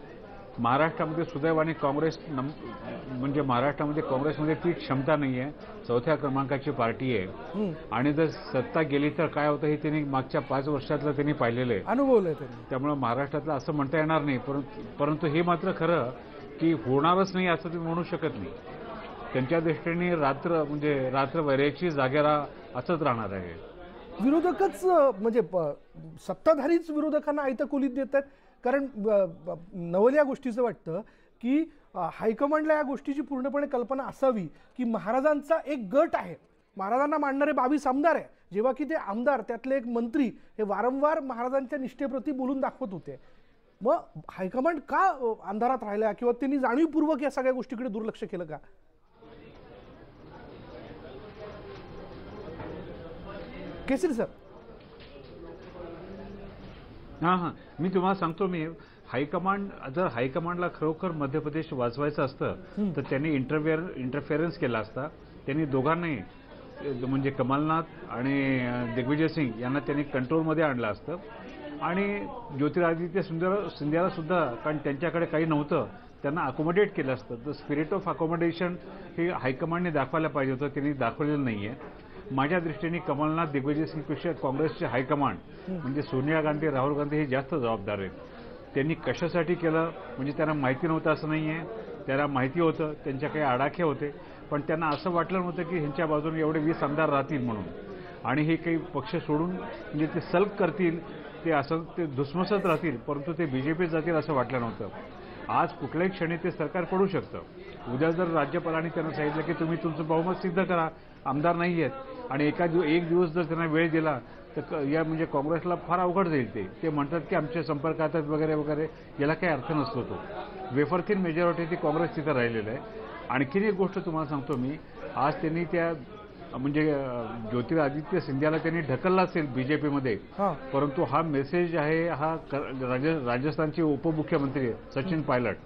महाराष्ट्रामध्ये सुदैवाने काँग्रेस म्हणजे महाराष्ट्रामध्ये काँग्रेसमध्ये ती क्षमता नाही आहे. 4थ्या क्रमांकाची पार्टी आहे आणि जर सत्ता गेली तर काय होतं हे त्यांनी मागच्या 5 वर्षातलं त्यांनी पाहिलेलं आहे, अनुभवलंय त्यांनी. त्यामुळे महाराष्ट्रातलं असं म्हणता येणार नाही. परंतु हे मात्र खरं की होणारच नाही असं तुम्ही म्हणू शकत नाही. त्यांच्या दृष्टीने रात्र वैराची जागेरा असंच राहणार आहे. विरोधकच म्हणजे सत्ताधारीच विरोधकांना आयतं खोलीत देत आहेत. कारण नवल या गोष्टीचं वाटतं की हायकमांडला या गोष्टीची पूर्णपणे कल्पना असावी की महाराजांचा एक गट आहे, महाराजांना मानणारे 22 आमदार आहे, जेव्हा की ते आमदार त्यातले एक मंत्री हे वारंवार महाराजांच्या निष्ठेप्रती बोलून दाखवत होते. मग हायकमांड का अंधारात राहिला किंवा त्यांनी जाणीवपूर्वक या सगळ्या गोष्टीकडे दुर्लक्ष केलं का? केसरी सर. हां मी तुम्हाला सांगतो, मी जर हायकमांडला खरोखर मध्य प्रदेश वाचवायचं असतं तर त्यांनी इंटरफेरन्स केला असता. त्यांनी दोघांनाही म्हणजे कमलनाथ आणि दिग्विजय सिंग यांना त्यांनी कंट्रोलमध्ये आणलं असतं आणि ज्योतिरादित्य सिंधियाला सुद्धा, कारण त्यांच्याकडे काही नव्हतं, त्यांना अकोमोडेट केलं असतं. तर स्पिरिट ऑफ अकोमोडेशन हे हायकमांडने दाखवायला पाहिजे होतं, त्यांनी दाखवलेलं नाही आहे. माझ्या दृष्टीने कमलनाथ दिग्विजय सिंगपेक्षा काँग्रेसचे हायकमांड म्हणजे सोनिया गांधी, राहुल गांधी हे जास्त जबाबदार आहेत. त्यांनी कशासाठी केलं म्हणजे त्यांना माहिती नव्हतं असं नाही आहे, त्यांना माहिती होतं, त्यांच्या काही आडाखे होते, पण त्यांना असं वाटलं नव्हतं की ह्यांच्या बाजूने एवढे 20 आमदार राहतील म्हणून, आणि हे काही पक्ष सोडून म्हणजे ते सल्क करतील, ते धुसमसत राहतील, परंतु ते बीजेपीत जातील असं वाटलं नव्हतं. आज कुठल्याही क्षणी ते सरकार पडू शकतं. उद्या जर राज्यपालांनी त्यांना सांगितलं की तुम्ही तुमचं बहुमत सिद्ध करा, आमदार नाही आहेत, आणि एक दिवस जर त्यांना वेळ दिला तर या म्हणजे काँग्रेसला फार अवघड जाईल. ते म्हणतात की आमच्या संपर्कात वगैरे वगैरे, याला काही अर्थ नसतो. तो वेफर थिन मेजॉरिटी ती काँग्रेस तिथं राहिलेलं आहे. आणखीन एक गोष्ट तुम्हाला सांगतो मी, आज त्यांनी त्या म्हणजे ज्योतिरादित्य सिंधियाला त्यांनी ढकलला असेल बीजेपीमध्ये, परंतु हा मेसेज आहे, हा राजस्थानचे उपमुख्यमंत्री सचिन पायलट,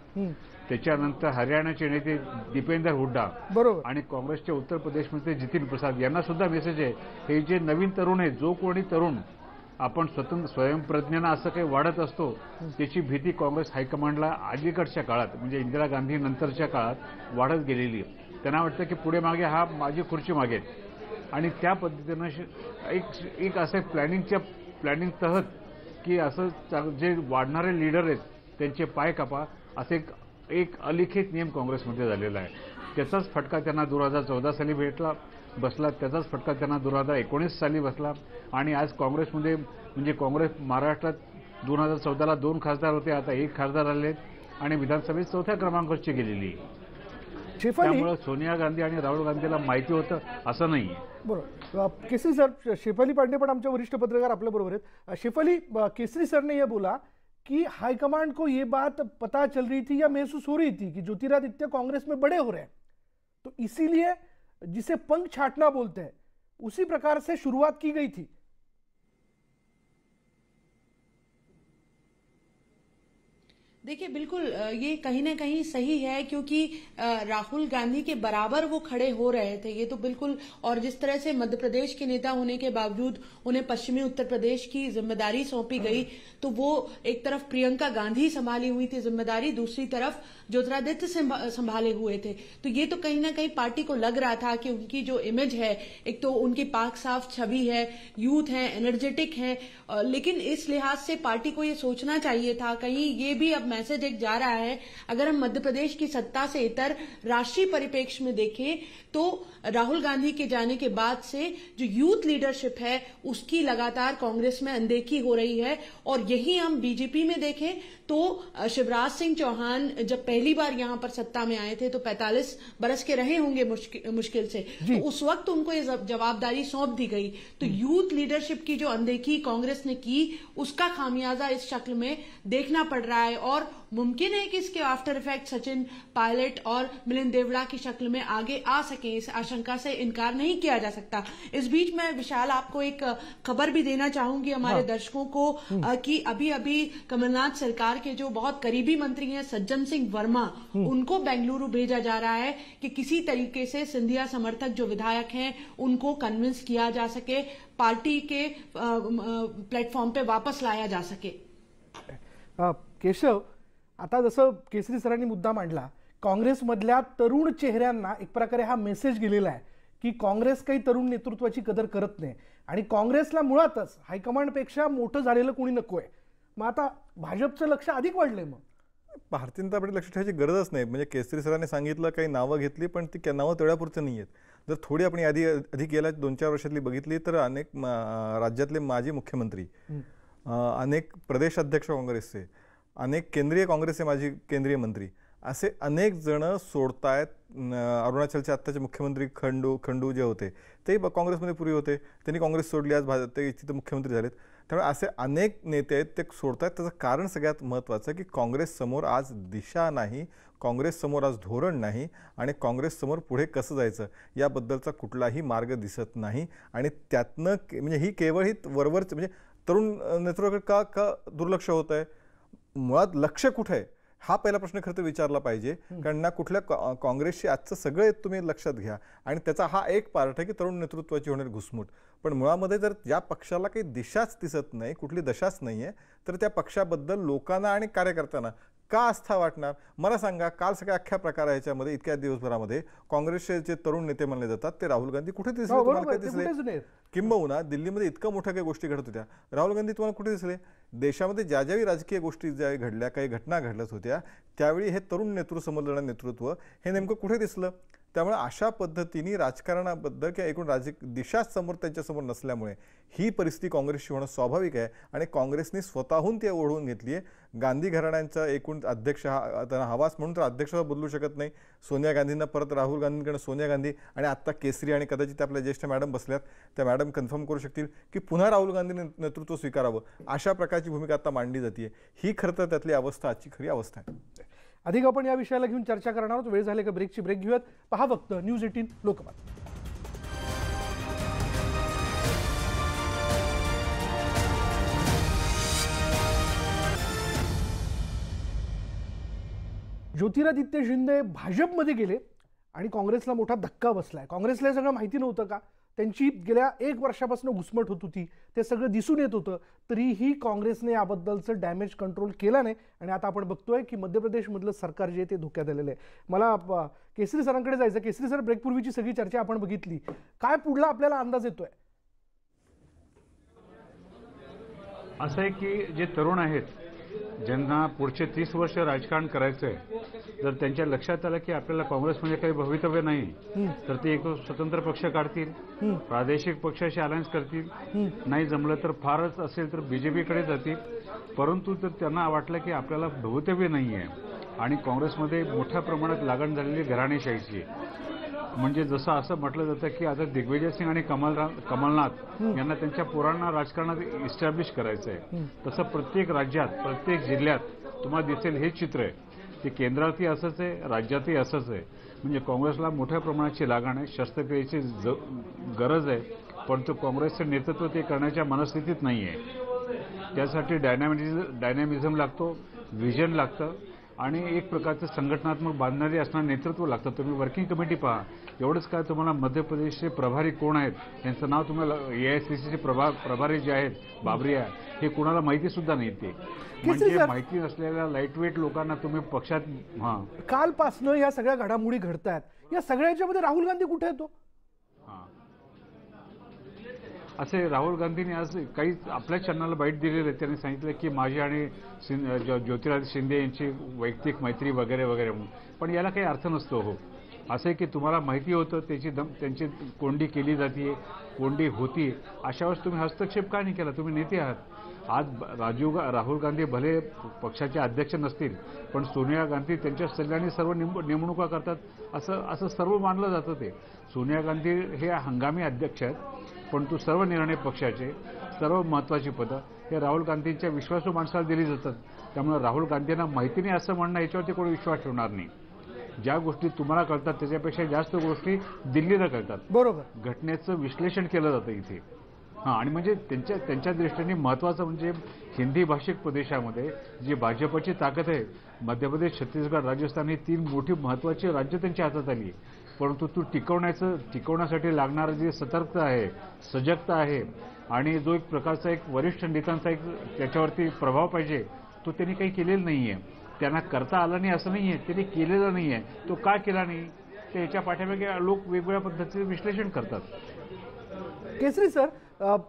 त्याच्यानंतर हरियाणाचे नेते दीपेंद्र हुड्डा बरोबर आणि काँग्रेसचे उत्तर प्रदेश मंत्री जितीन प्रसाद यांना सुद्धा मेसेज आहे, हे जे नवीन तरुण आहे, जो कोणी तरुण आपण स्वयंप्रज्ञानं असं काही वाढत असतो, त्याची भीती काँग्रेस हायकमांडला अलीकडच्या काळात म्हणजे इंदिरा गांधी नंतरच्या काळात वाढत गेलेली आहे. त्यांना वाटतं की पुढे मागे हा माझी खुर्ची मागेल, आणि त्या पद्धतीनं एक असं प्लॅनिंग तहत की असं जे वाढणारे लीडर आहेत त्यांचे पाय कापा, असे एक अलिखित नियम काँग्रेसमध्ये झालेला आहे. त्याचाच फटका त्यांना 2014 साली बसला, त्याचाच फटका त्यांना 2019 साली बसला, आणि आज काँग्रेसमध्ये म्हणजे काँग्रेस महाराष्ट्रात 2014ला 2 खासदार होते, आता 1 खासदार आले आणि विधानसभेत 4थ्या क्रमांकावरची गेलेली. त्यामुळे सोनिया गांधी आणि राहुल गांधीला माहिती होतं असं नाही. बरोबर. केसरी सर, शेफाली पांडे पण आमच्या वरिष्ठ पत्रकार आपल्या बरोबर आहेत. शेफाली, केसरी सर ने यह बोला कि हाईकमांड को ये बात पता चल रही थी या महसूस हो रही थी कि ज्योतिरादित्य कांग्रेस में बड़े हो रहे हैं, तो इसीलिए जिसे पंख छाटना बोलते हैं उसी प्रकार से शुरुआत की गई थी. देखिए बिल्कुल ये कहीं ना कहीं सही है, क्योंकि राहुल गांधी के बराबर वो खड़े हो रहे थे, ये तो बिल्कुल. और जिस तरह से मध्य प्रदेश के नेता होने के बावजूद उन्हें पश्चिमी उत्तर प्रदेश की जिम्मेदारी सौंपी गई, तो वो एक तरफ प्रियंका गांधी संभाली हुई थी जिम्मेदारी, दूसरी तरफ ज्योतिरादित्य संभाले हुए थे. तो ये तो कहीं ना कहीं पार्टी को लग रहा था कि उनकी जो इमेज है, एक तो उनकी पाक साफ छवि है, यूथ है, एनर्जेटिक है, लेकिन इस लिहाज से पार्टी को ये सोचना चाहिए था, कहीं ये भी अब मैसेज एक जा रहा है. अगर हम मध्य प्रदेश की सत्ता से इतर राष्ट्रीय परिप्रेक्ष्य में देखें तो राहुल गांधी के जाने के बाद से जो यूथ लीडरशिप है उसकी लगातार कांग्रेस में अनदेखी हो रही है. और यही हम बीजेपी में देखें तो शिवराज सिंह चौहान जब पहली बार यहां पर सत्ता में आए थे तो 45 बरस के रहे होंगे मुश्किल से, तो उस वक्त उनको ये जवाबदारी सौंप दी गई. तो यूथ लीडरशिप की जो अनदेखी कांग्रेस ने की, उसका खामियाजा इस शक्ल में देखना पड़ रहा है. और मुमकिन है कि इसके आफ्टर इफेक्ट सचिन पायलट और मिलिंद देवड़ा की शक्ल में आगे आ सके, इस आशंका से इनकार नहीं किया जा सकता. इस बीच में विशाल आपको एक खबर भी देना चाहूंगी हमारे दर्शकों को कि अभी अभी कमलनाथ सरकार के जो बहुत करीबी मंत्री हैं सज्जन सिंह वर्मा, उनको बेंगलुरु भेजा जा रहा है कि किसी तरीके से सिंधिया समर्थक जो विधायक हैं उनको कन्विंस किया जा सके, पार्टी के प्लेटफॉर्म पे वापस लाया जा सके. केशव, आता जसं केसरी सरांनी मुद्दा मांडला, काँग्रेसमधल्या तरुण चेहऱ्यांना एक प्रकारे हा मेसेज गेलेला आहे की काँग्रेस काही तरुण नेतृत्वाची कदर करत नाही आणि काँग्रेसला मुळातच हायकमांडपेक्षा मोठं झालेलं कोणी नकोय. मग आता भाजपचं लक्ष अधिक वाढलंय. मग भारतीय जनता पार्टी लक्ष ठेवायची गरजच नाही. म्हणजे केसरी सरांनी सांगितलं काही नावं घेतली, पण ती नावं तेवढ्यापुरती नाही आहेत. जर थोडी आपण यादी अधिक गेल्या 2-4 वर्षातली बघितली तर अनेक राज्यातले माजी मुख्यमंत्री, अनेक प्रदेश अध्यक्ष काँग्रेसचे, अनेक केंद्रीय काँग्रेसचे माजी केंद्रीय मंत्री असे अनेक जण सोडतायत. अरुणाचलचे आत्ताचे मुख्यमंत्री खंडू जे होते ते काँग्रेसमध्ये पूर्वी होते, त्यांनी काँग्रेस सोडली, आज ते तिथे मुख्यमंत्री झालेत. त्यामुळे असे अनेक नेते आहेत ते सोडतायत. त्याचं कारण सगळ्यात महत्त्वाचं की काँग्रेससमोर आज दिशा नाही, काँग्रेससमोर आज धोरण नाही आणि काँग्रेससमोर पुढे कसं जायचं याबद्दलचा कुठलाही मार्ग दिसत नाही. आणि त्यातनं म्हणजे ही केवळ ही वरवरच म्हणजे तरुण नेतृत्वाकडे का दुर्लक्ष होत आहे, मुळात लक्ष कुठे आहे हा पहिला प्रश्न खरं तर विचारला पाहिजे. कारण ना कुठल्या काँग्रेसशी आजचं सगळं तुम्ही लक्षात घ्या आणि त्याचा हा एक पार्ट आहे की तरुण नेतृत्वाची होणारी घुसमूट. पण मुळामध्ये जर ज्या पक्षाला काही दिशाच दिसत नाही, कुठली दशाच नाही आहे, तर त्या पक्षाबद्दल लोकांना आणि कार्यकर्त्यांना का आस्था वाटणार? मला सांगा, काल सगळ्या अख्ख्या प्रकार ह्याच्यामध्ये इतक्या दिवसभरामध्ये काँग्रेसचे जे तरुण नेते मानले जातात ते राहुल गांधी कुठे दिसले? तुम्हाला काय दिसले? किंबहुना दिल्लीमध्ये इतक्या मोठ्या काही गोष्टी घडत होत्या, राहुल गांधी तुम्हाला कुठे दिसले? देशामध्ये ज्या ज्यावेळी राजकीय गोष्टी ज्यावेळी घडल्या, काही घटना घडत होत्या, त्यावेळी हे तरुण नेतृत्व समजलेलं नेतृत्व हे नेमकं कुठे दिसलं? त्यामुळे अशा पद्धतीने राजकारणाबद्दल किंवा एकूण राजकीय दिशाच समोर त्यांच्यासमोर नसल्यामुळे ही परिस्थिती काँग्रेसची होणं स्वाभाविक आहे. आणि काँग्रेसने स्वतःहून ती ओढवून घेतली आहे. गांधी घराण्यांचा एकूण अध्यक्ष त्यांना हवाच म्हणून तर अध्यक्ष बदलू शकत नाही. सोनिया गांधींना परत राहुल गांधींकडे सोनिया गांधी आणि आत्ता केसरी आणि कदाचित आपल्या ज्येष्ठ मॅडम बसल्यात, त्या मॅडम कन्फर्म करू शकतील की पुन्हा राहुल गांधींनी नेतृत्व स्वीकारावं अशा प्रकारची भूमिका आता मांडली जाते. ही खरं तर त्यातली अवस्था आजची खरी अवस्था आहे. अधिक आपण या विषयाला घेऊन चर्चा करणार आहोत. वेळ झाले का ब्रेकची ब्रेक घेऊयात. पहा फक्त न्यूज 18 लोकमत. ज्योतिरादित्य शिंदे भाजपमध्ये गेले आणि काँग्रेसला मोठा धक्का बसलाय. काँग्रेसला हे सगळं माहिती नव्हतं का? त्यांची गेल्या 1 वर्षापासून घुसमट होत होती, ते सगळं दिसून येत होतं, तरीही काँग्रेसने याबद्दलचं डॅमेज कंट्रोल केला नाही. आणि आता आपण बघतोय की मध्य प्रदेशमधलं सरकार जे आहे ते धोक्यात आलेलं आहे. मला केसरी सरांकडे जायचं. केसरी सर, ब्रेकपूर्वीची सगळी चर्चा आपण बघितली, काय पुढला आपल्याला अंदाज येतोय? असं आहे की जे तरुण आहेत, ज्यांना पुढचे 30 वर्ष राजकारण करायचं आहे, जर त्यांच्या लक्षात आलं की आपल्याला काँग्रेसमध्ये काही भवितव्य नाही, तर ते एक स्वतंत्र पक्ष काढतील, प्रादेशिक पक्षाशी अलायन्स करतील, नाही जमलं तर फारच असेल तर बीजेपीकडे जातील. परंतु जर त्यांना वाटलं की आपल्याला भवितव्य नाही आहे आणि काँग्रेसमध्ये मोठ्या प्रमाणात लागण झालेली घराणेशाहीची, म्हणजे जसं असं म्हटलं जातं की आता दिग्विजय सिंग आणि कमलनाथ यांना त्यांच्या पुराणा राजकारणात इस्टॅब्लिश करायचं आहे, तसं प्रत्येक राज्यात, प्रत्येक जिल्ह्यात तुम्हाला दिसेल हे चित्र आहे. ते केंद्रातही असंच आहे, राज्यातही असंच आहे. म्हणजे काँग्रेसला मोठ्या प्रमाणाची लागण आहे, शस्त्रक्रियेची गरज आहे, परंतु काँग्रेसचं नेतृत्व ते करण्याच्या मनस्थितीत नाही आहे. त्यासाठी डायनॅमिझम लागतो, व्हिजन लागतं आणि एक प्रकारचं संघटनात्मक बांधणारे असणारं नेतृत्व लागतं. तुम्ही वर्किंग कमिटी पहा, एवढंच काय तुम्हाला मध्य प्रदेशचे प्रभारी कोण आहेत त्यांचं नाव तुम्हाला, AICCचे प्रभारी जे आहेत बाबरिया, हे कुणाला माहिती सुद्धा नाही. ते म्हणजे माहिती नसलेल्या लाईटवेट लोकांना तुम्ही पक्षात. कालपासनं या सगळ्या घडामोडी घडतायत, या सगळ्याच्या मध्ये राहुल गांधी कुठे येतो? असे राहुल गांधींनी आज काही आपल्या चॅनलला बाईट दिलेले. त्यांनी सांगितलं की माझी आणि ज्योतिरादित्य शिंदे यांची वैयक्तिक मैत्री वगैरे वगैरे, पण याला काही अर्थ नसतो. हो, असं आहे की तुम्हाला माहिती होतं त्यांची कोंडी केली जाते, कोंडी होती, अशा वेळेस तुम्ही हस्तक्षेप का नाही केला? तुम्ही नेते आहात. आज राहुल गांधी भले पक्षाचे अध्यक्ष नसतील, पण सोनिया गांधी त्यांच्या सल्ल्याने सर्व नेमणुका करतात असं सर्व मानलं जातं. ते सोनिया गांधी हे हंगामी अध्यक्ष आहेत, परंतु सर्व निर्णय पक्षाचे, सर्व महत्त्वाची पदं हे राहुल गांधींच्या विश्वासू माणसाला दिली जातात. त्यामुळे राहुल गांधींना माहिती नाही असं म्हणणं, याच्यावरती कोणी विश्वास ठेवणार नाही. ज्या गोष्टी तुम्हाला कळतात त्याच्यापेक्षा जास्त गोष्टी दिल्लीला कळतात. बरोबर, घटनेचं विश्लेषण केलं जातं इथे. आणि म्हणजे त्यांच्या दृष्टीने महत्त्वाचं म्हणजे हिंदी भाषिक प्रदेशामध्ये जी भाजपची ताकद आहे, मध्य प्रदेश, छत्तीसगड, राजस्थान ही 3 मोठी महत्त्वाची राज्य त्यांच्या हातात आली. परंतु तू टिकवण्यासाठी लागणारं जी सतर्कता आहे, सजगता आहे आणि जो एक प्रकारचा एक वरिष्ठ नेत्यांचा एक त्याच्यावरती प्रभाव पाहिजे, तो त्यांनी काही केलेला नाही आहे. त्यांना करता आलं नाही असं नाही आहे, त्यांनी केलेलं नाही आहे. तो का केला नाही ते याच्या पाठीमागे लोक वेगवेगळ्या पद्धतीचे विश्लेषण करतात. केसरी सर,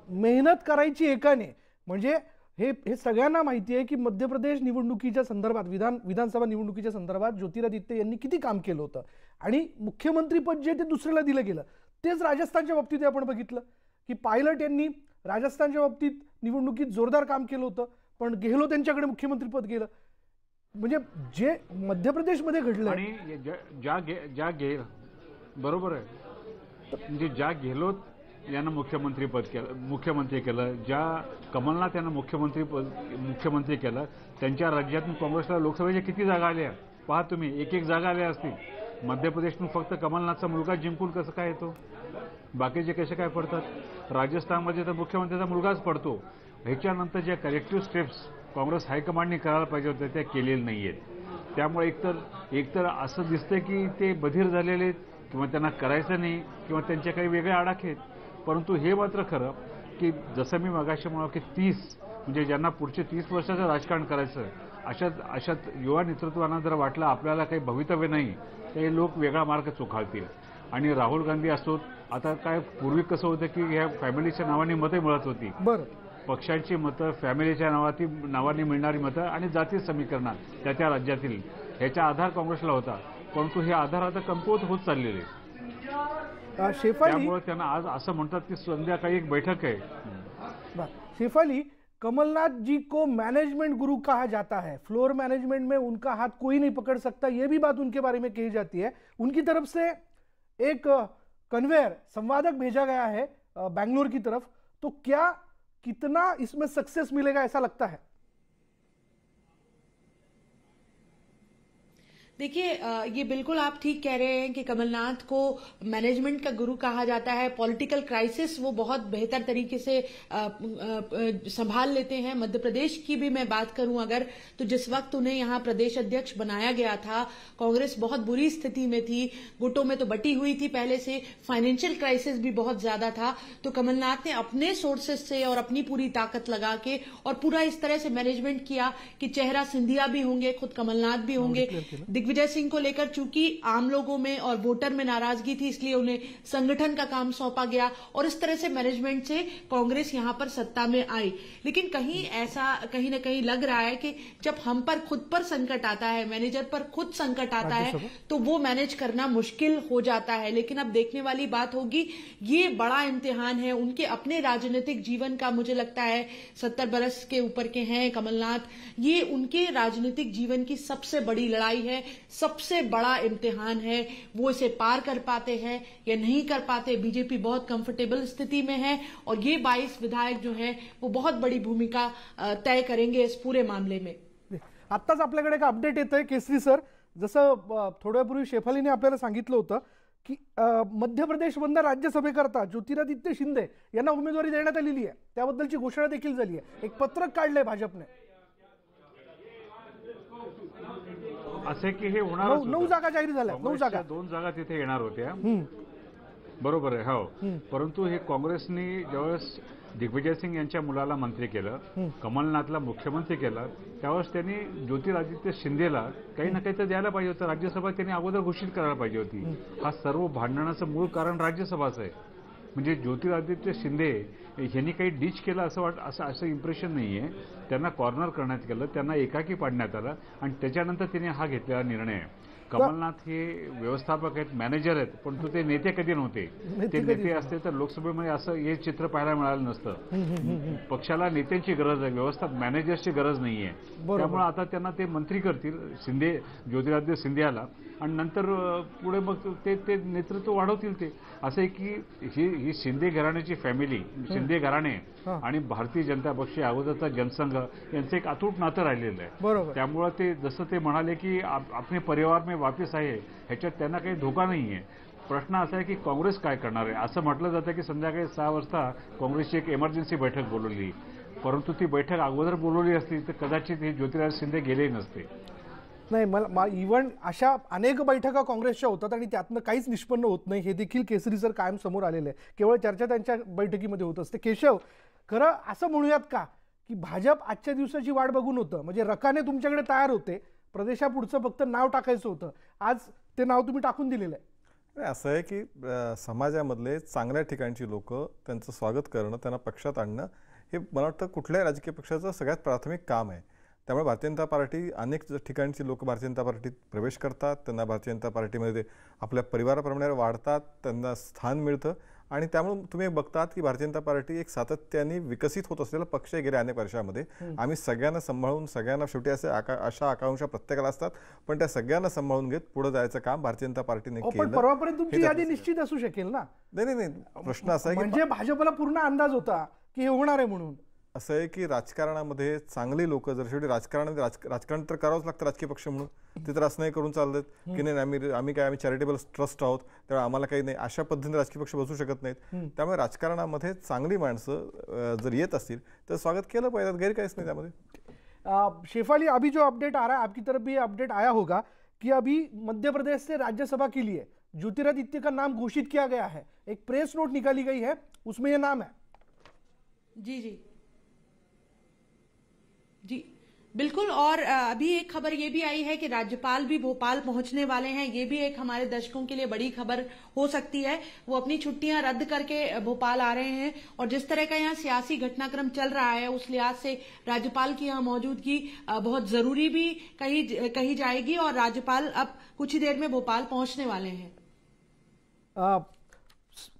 मेहनत करायची एकाने, म्हणजे हे सगळ्यांना माहिती आहे की मध्य प्रदेश निवडणुकीच्या संदर्भात, विधानसभा निवडणुकीच्या संदर्भात ज्योतिरादित्य यांनी किती काम केलं होतं आणि मुख्यमंत्रीपद जे ते दुसऱ्याला दिलं गेलं. तेच राजस्थानच्या बाबतीत आपण बघितलं की पायलट यांनी राजस्थानच्या बाबतीत निवडणुकीत जोरदार काम केलं होतं, पण गेहलोत त्यांच्याकडे मुख्यमंत्रीपद गेलं. म्हणजे जे मध्य प्रदेशमध्ये घडलं आणि बरोबर आहे, म्हणजे ज्या गेहलोत यांना मुख्यमंत्री केलं, ज्या कमलनाथ यांना मुख्यमंत्री केलं, त्यांच्या राज्यातून काँग्रेसला लोकसभेच्या किती जागा आल्या पहा तुम्ही, एक जागा आल्या असतील. मध्य प्रदेशतून फक्त कमलनाथचा मुलगा जिंकून कसं काय येतो, बाकीचे कसे काय पडतात. राजस्थानमध्ये तर मुख्यमंत्र्याचा मुलगाच पडतो. ह्याच्यानंतर ज्या करेक्टिव्ह स्टेप्स काँग्रेस हायकमांडने करायला पाहिजे होत्या त्या केलेल्या नाही आहेत. त्यामुळे एकतर असं दिसतंय की ते बधीर झालेले आहेत किंवा त्यांना करायचं नाही किंवा त्यांच्या काही वेगळे आडाखे आहेत. परंतु हे मात्र खरं की जसं मी मगाशी म्हणालो की 30 म्हणजे ज्यांना पुढचे 30 वर्षाचं राजकारण करायचं अशात युवा नेतृत्वांना जर वाटलं आपल्याला काही भवितव्य नाही तर हे लोक वेगळा मार्ग चोखाळतील. आणि राहुल गांधी असोत, आता काय पूर्वी कसं होतं की ह्या फॅमिलीच्या नावाने मतं मिळत होती. बरं, पक्षांची मतं, फॅमिलीच्या नावाने मिळणारी मतं आणि जाती समीकरणात त्या राज्यातील ह्याचा आधार काँग्रेसला होता. परंतु हे आधार आता कमकुवत होत चाललेले. त्यामुळे त्यांना आज असं म्हणतात की संध्याकाळी एक बैठक आहे. शेफाली, कमलनाथ जी को मैनेजमेंट गुरु कहा जाता है, फ्लोर मैनेजमेंट में उनका हाथ कोई नहीं पकड़ सकता, ये भी बात उनके बारे में कही जाती है. उनकी तरफ से एक कन्वेयर संवादक भेजा गया है बैंगलोर की तरफ, तो क्या कितना इसमें सक्सेस मिलेगा ऐसा लगता है? देखिए, ये बिल्कुल आप ठीक कह रहे हैं कि कमलनाथ को मैनेजमेंट का गुरु कहा जाता है. पॉलिटिकल क्राइसिस वो बहुत बेहतर तरीके से संभाल लेते हैं. मध्य प्रदेश की भी मैं बात करूं अगर, तो जिस वक्त उन्हें यहां प्रदेश अध्यक्ष बनाया गया था, कांग्रेस बहुत बुरी स्थिति में थी, गुटों में तो बटी हुई थी पहले से, फाइनेंशियल क्राइसिस भी बहुत ज्यादा था. तो कमलनाथ ने अपने सोर्सेज से और अपनी पूरी ताकत लगा के और पूरा इस तरह से मैनेजमेंट किया कि चेहरा सिंधिया भी होंगे, खुद कमलनाथ भी होंगे. दिग्विजय सिंह को लेकर चूंकि आम लोगों में और वोटर में नाराजगी थी, इसलिए उन्हें संगठन का काम सौंपा गया और इस तरह से मैनेजमेंट से कांग्रेस यहां पर सत्ता में आई. लेकिन कहीं न कहीं लग रहा है कि जब हम पर खुद पर संकट आता है, मैनेजर पर खुद संकट आता है, तो वो मैनेज करना मुश्किल हो जाता है. लेकिन अब देखने वाली बात होगी, ये बड़ा इम्तिहान है उनके अपने राजनीतिक जीवन का. मुझे लगता है 70 बरस के ऊपर के हैं कमलनाथ, ये उनके राजनीतिक जीवन की सबसे बड़ी लड़ाई है, सबसे बड़ा इम्तिहान है. वो इसे पार कर पाते हैं या नहीं कर पाते. बीजेपी बहुत कंफर्टेबल स्थिति में है और ये 22 विधायक जो हैं वो बहुत बड़ी भूमिका तय करेंगे इस पूरे मामले में. आत्ताच आपल्याकडे एक अपडेट येतंय केसरी सर, जसं थोड्या वेळापूर्वी शेफालीने आपल्याला सांगितलं होतं की मध्य प्रदेशमधून राज्यसभेकरता ज्योतिरादित्य शिंदे यांना उमेदवारी देण्यात आलेली आहे, त्याबद्दलची घोषणा देखील झाली आहे. एक पत्रक काढलंय भाजपने. असे की हे होणार 9 जागा जाहीर झाल्या, 9 जागा, 2 जागा तिथे येणार होत्या. बरोबर आहे, हो. परंतु हे काँग्रेसने ज्यावेळेस दिग्विजय सिंग यांच्या मुलाला मंत्री केलं, कमलनाथला मुख्यमंत्री केलं, त्यावेळेस त्यांनी ज्योतिरादित्य शिंदेला काही ना काही तर द्यायला पाहिजे होतं. राज्यसभा त्यांनी अगोदर घोषित करायला पाहिजे होती. हा सर्व भांडणाचं मूळ कारण राज्यसभाचं आहे. म्हणजे ज्योतिरादित्य शिंदे यांनी काही डिच केलं असं इम्प्रेशन नाही आहे. त्यांना कॉर्नर करण्यात गेलं, त्यांना एकाकी पाडण्यात आलं आणि त्याच्यानंतर त्यांनी हा घेतलेला निर्णय आहे. कमलनाथ हे व्यवस्थापक आहेत, मॅनेजर आहेत, परंतु ते नेते कधी नव्हते. ते नेते असते तर लोकसभेमध्ये असं हे चित्र पाहायला मिळालं नसतं. पक्षाला नेत्यांची गरज आहे, मॅनेजर्सची गरज नाहीये. त्यामुळे आता त्यांना ते मंत्री करतील ज्योतिरादित्य सिंधियाला, आणि नंतर पुढे मग ते नेतृत्व वाढवतील. ते असं आहे की ही शिंदे घराण्याची फॅमिली, शिंदे घराणे आणि भारतीय जनता पक्ष अगोदरचा जनसंघ यांचं एक अतूट नातं राहिलेलं आहे. त्यामुळे ते जसं ते म्हणाले की आपले परिवार में वापस आहे, ह्याच्यात त्यांना काही धोका नाहीये. प्रश्न असा आहे की काँग्रेस काय करणार आहे. असं म्हटलं जातं की संध्याकाळी 6 वाजता काँग्रेसची एक इमर्जन्सी बैठक बोलवली, परंतु ती बैठक अगोदर बोलवली असती तर कदाचित हे ज्योतिरादित्य शिंदे गेले नसते. नाही, मला इव्हन अशा अनेक बैठका काँग्रेसच्या होतात आणि त्यातनं काहीच निष्पन्न होत नाही, हे देखील केसरी सर कायम समोर आलेलं आहे. केवळ चर्चा त्यांच्या बैठकीमध्ये होत असते. केशव, खरं असं म्हणूयात का की भाजप आजच्या दिवसाची वाट बघून होतं, म्हणजे रकाने तुमच्याकडे तयार होते, प्रदेशापुढचं फक्त नाव टाकायचं होतं, आज ते नाव तुम्ही टाकून दिलेलं आहे. असं आहे की समाजामधले चांगल्या ठिकाणची लोक त्यांचं स्वागत करणं, त्यांना पक्षात आणणं हे मला वाटतं कुठल्याही राजकीय पक्षाचं सगळ्यात प्राथमिक काम आहे. त्यामुळे भारतीय जनता पार्टी अनेक ठिकाणची लोक भारतीय जनता पार्टीत प्रवेश करतात, त्यांना भारतीय जनता पार्टीमध्ये आपल्या परिवाराप्रमाणे वाढतात, त्यांना स्थान मिळतं आणि त्यामुळे तुम्ही बघतात की भारतीय जनता पार्टी एक सातत्याने विकसित होत असलेला पक्ष आहे गेल्या अनेक वर्षामध्ये. आम्ही सगळ्यांना सांभाळून, सगळ्यांना शेवटी अशा आकांक्षा प्रत्येकाला असतात, पण त्या सगळ्यांना सांभाळून घेत पुढे जायचं काम भारतीय जनता पार्टीने केलं. पण परवापर्यंत तुमची यादी निश्चित असू शकेल ना? नाही, प्रश्न असा आहे की म्हणजे भाजपला पूर्ण अंदाज होता की हे होणार आहे म्हणून. असं आहे की राजकारणामध्ये चांगली लोक जर शेवटी राजकारण तर करावंच लागतं राजकीय पक्ष म्हणून. ते तर असं नाही करून चालत की नाही आम्ही चॅरिटेबल ट्रस्ट आहोत त्यामुळे आम्हाला काही नाही, अशा पद्धतीने राजकीय पक्ष बसू शकत नाहीत. त्यामुळे राजकारणामध्ये चांगली माणसं जर येत असतील तर स्वागत केलं पाहिजे, गैर काहीच नाही त्यामध्ये. शेफाली, अभी जो अपडेट आ रहा है आपकी तरफ भी अपडेट आया होगा कि अभी मध्य प्रदेश से राज्यसभा के लिए ज्योतिरादित्य का नाम घोषित किया गया है. एक प्रेस नोट निकाली गई है, उसमें ये नाम है. जी बिल्कुल। और अभी एक खबर ये भी आई है कि राज्यपाल भी भोपाल पहुंचने वाले हैं। ये भी एक हमारे दर्शकों के लिए बड़ी खबर हो सकती है। वो अपनी छुट्टियां रद्द करके भोपाल आ रहे हैं और जिस तरह का यहाँ सियासी घटनाक्रम चल रहा है उस लिहाज से राज्यपाल की यहाँ मौजूदगी बहुत जरूरी भी कही जाएगी और राज्यपाल अब कुछ ही देर में भोपाल पहुंचने वाले हैं।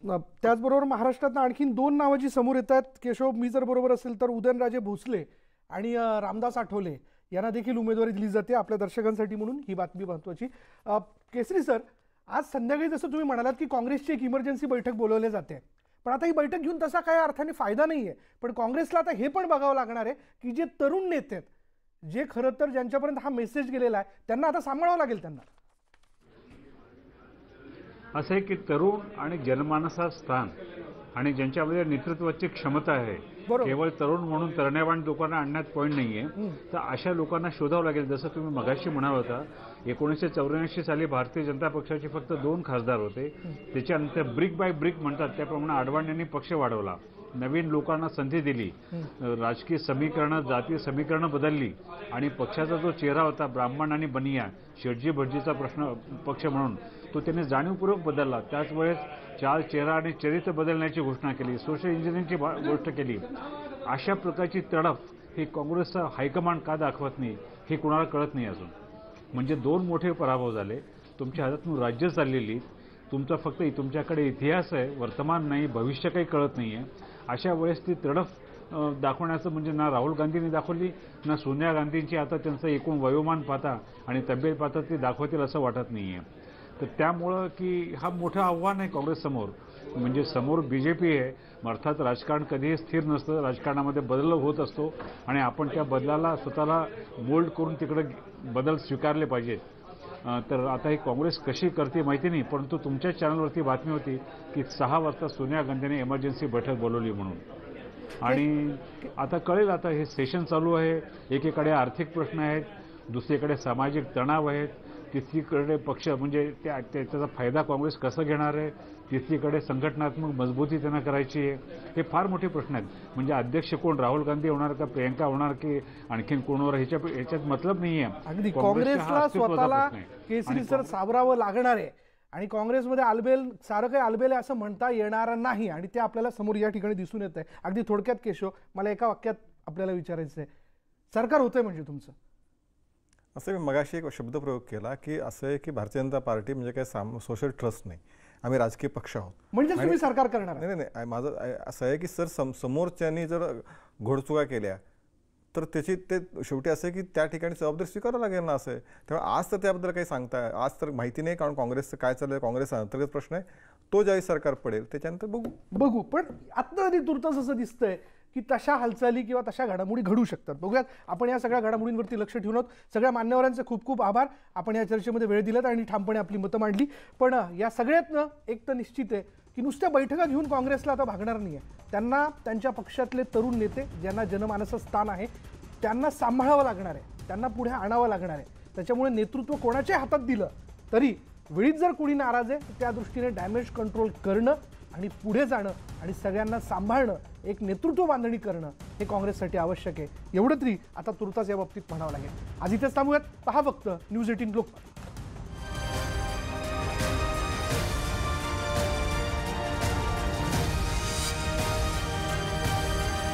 त्याचबरोबर महाराष्ट्रात आणखीन 2 नावं जी समोर येतात, केशव मी जर बरोबर असेल तर उदयनराजे भोसले आणि रामदास आठवले यांना देखील उमेदवारी दिली जाते आपल्या दर्शकांसाठी, म्हणून ही बातमी महत्त्वाची. केसरी सर, आज संध्याकाळी जसं तुम्ही म्हणालात की काँग्रेसची एक इमर्जन्सी बैठक बोलवली जाते, पण आता ही बैठक घेऊन तसा काही अर्थाने फायदा नाही आहे. पण काँग्रेसला आता हे पण बघावं लागणार आहे की जे तरुण नेते आहेत, जे खरं तर ज्यांच्यापर्यंत हा मेसेज गेलेला आहे, त्यांना आता सांभाळावं लागेल. त्यांना असं आहे की तरुण आणि जनमानसात स्थान आणि ज्यांच्यामध्ये नेतृत्वाची क्षमता आहे, केवळ तरुण म्हणून तरण्यावान लोकांना आणण्यात पॉईंट नाहीये, तर अशा लोकांना शोधावं लागेल. जसं तुम्ही मगाशी म्हणाल होता, 1984 साली भारतीय जनता पक्षाचे फक्त 2 खासदार होते. त्याच्यानंतर ब्रिक बाय ब्रिक म्हणतात त्याप्रमाणे अडवाणींनी पक्ष वाढवला, नवीन लोकांना संधी दिली, राजकीय समीकरणं, जातीय समीकरणं बदलली आणि पक्षाचा जो चेहरा होता ब्राह्मण आणि बनिया, शेटजी भटजीचा पक्ष म्हणून, तो त्यांनी जाणीवपूर्वक बदलला. त्याच वेळेस चाल, चेहरा आणि चरित्र बदलण्याची घोषणा केली, सोशल इंजिनिअरिंगची गोष्ट केली. अशा प्रकारची तडफ ही काँग्रेसचा हायकमांड का दाखवत नाही हे कुणाला कळत नाही अजून. म्हणजे 2 मोठे पराभव झाले, तुमच्या हातातून राज्य चाललेली, तुमचा फक्त तुमच्याकडे इतिहास आहे, वर्तमान नाही, भविष्य काही कळत नाहीये. अशा वेळेस ती तडफ दाखवण्याचं म्हणजे ना राहुल गांधींनी दाखवली, ना सोनिया गांधींची आता त्यांचं एकूण वयोमान पाहता आणि तब्येत पाहता ती दाखवतील असं वाटत नाहीये. तर त्यामुळं की हा मोठं आव्हान आहे काँग्रेससमोर. म्हणजे समोर बीजेपी आहे, अर्थात राजकारण कधीही स्थिर नसतं, राजकारणामध्ये बदल होत असतो आणि आपण त्या बदलाला स्वतःला मोल्ड करून तिकडे बदल स्वीकारले पाहिजेत. तर आता ही काँग्रेस कशी करते माहिती नाही, परंतु तुमच्या चॅनलवरती बातमी होती की 6 वाजता सोनिया गांधीने इमर्जन्सी बैठक बोलवली म्हणून. आणि आता कळेल, आता हे सेशन चालू आहे, एकीकडे आर्थिक प्रश्न आहेत, दुसरीकडे सामाजिक तणाव आहेत, तिसरीकडे पक्ष म्हणजे त्याचा फायदा काँग्रेस कसं घेणार आहे, तिसरीकडे संघटनात्मक मजबूती त्यांना करायची आहे. हे फार मोठे प्रश्न आहेत. म्हणजे अध्यक्ष कोण, राहुल गांधी होणार का प्रियंका होणार की आणखीन कोणावर, ह्याच्यात मतलब नाहीये. अगदी काँग्रेसला स्वतःला केसरी सर सावरावं लागणार आहे आणि काँग्रेसमध्ये आलबेल सारं काही आलबेल आहे असं म्हणता येणार नाही आणि ते आपल्याला समोर या ठिकाणी दिसून येत आहे. अगदी थोडक्यात केशव, मला एका वाक्यात आपल्याला विचारायचं आहे, सरकार होतंय म्हणजे तुमचं? असं मी मगाशी एक शब्दप्रयोग केला की असं आहे की भारतीय जनता पार्टी म्हणजे काही सोशल ट्रस्ट नाही, आम्ही राजकीय पक्ष आहोत. म्हणजे तुम्ही सरकार करणार? नाही, माझं असं आहे की सर समोरच्यांनी जर घोडचुका केल्या तर त्याची ते शेवटी असं आहे की त्या ठिकाणी जबाबदारी स्वीकारावं लागेल ना. असं आहे. त्यामुळे आज तर त्याबद्दल काही सांगताय, आज तर माहिती नाही, कारण काँग्रेसचं काय चाललंय, काँग्रेसचा अंतर्गत प्रश्न आहे, तो ज्यावेळी सरकार पडेल त्याच्यानंतर बघू. पण आता तुर्तास असं दिसतंय की तशा हालचाली किंवा तशा घडामोडी घडू शकतात. बघूयात. आपण या सगळ्या घडामोडींवरती लक्ष ठेवून आहोत. सगळ्या मान्यवरांचे खूप खूप आभार. आपण या चर्चेमध्ये वेळ दिलात आणि ठामपणे आपली मतं मांडली. पण या सगळ्यातनं एक तर निश्चित आहे की नुसत्या बैठका घेऊन काँग्रेसला आता भागणार नाही आहे. त्यांना त्यांच्या पक्षातले तरुण नेते ज्यांना जनमानसात स्थान आहे त्यांना सांभाळावं लागणार आहे, त्यांना पुढे आणावं लागणार आहे. त्याच्यामुळे नेतृत्व कोणाच्या हातात दिलं तरी वेळीच जर कोणी नाराज आहे त्या दृष्टीने डॅमेज कंट्रोल करणं आणि पुढे जाणं आणि सगळ्यांना सांभाळणं, एक नेतृत्व बांधणी करणं हे काँग्रेससाठी आवश्यक आहे. एवढं तरी आता तुर्तास या बाबतीत म्हणावं लागेल. आज इथेच थांबूयात. पहा फक्त न्यूज 18 लोकमत.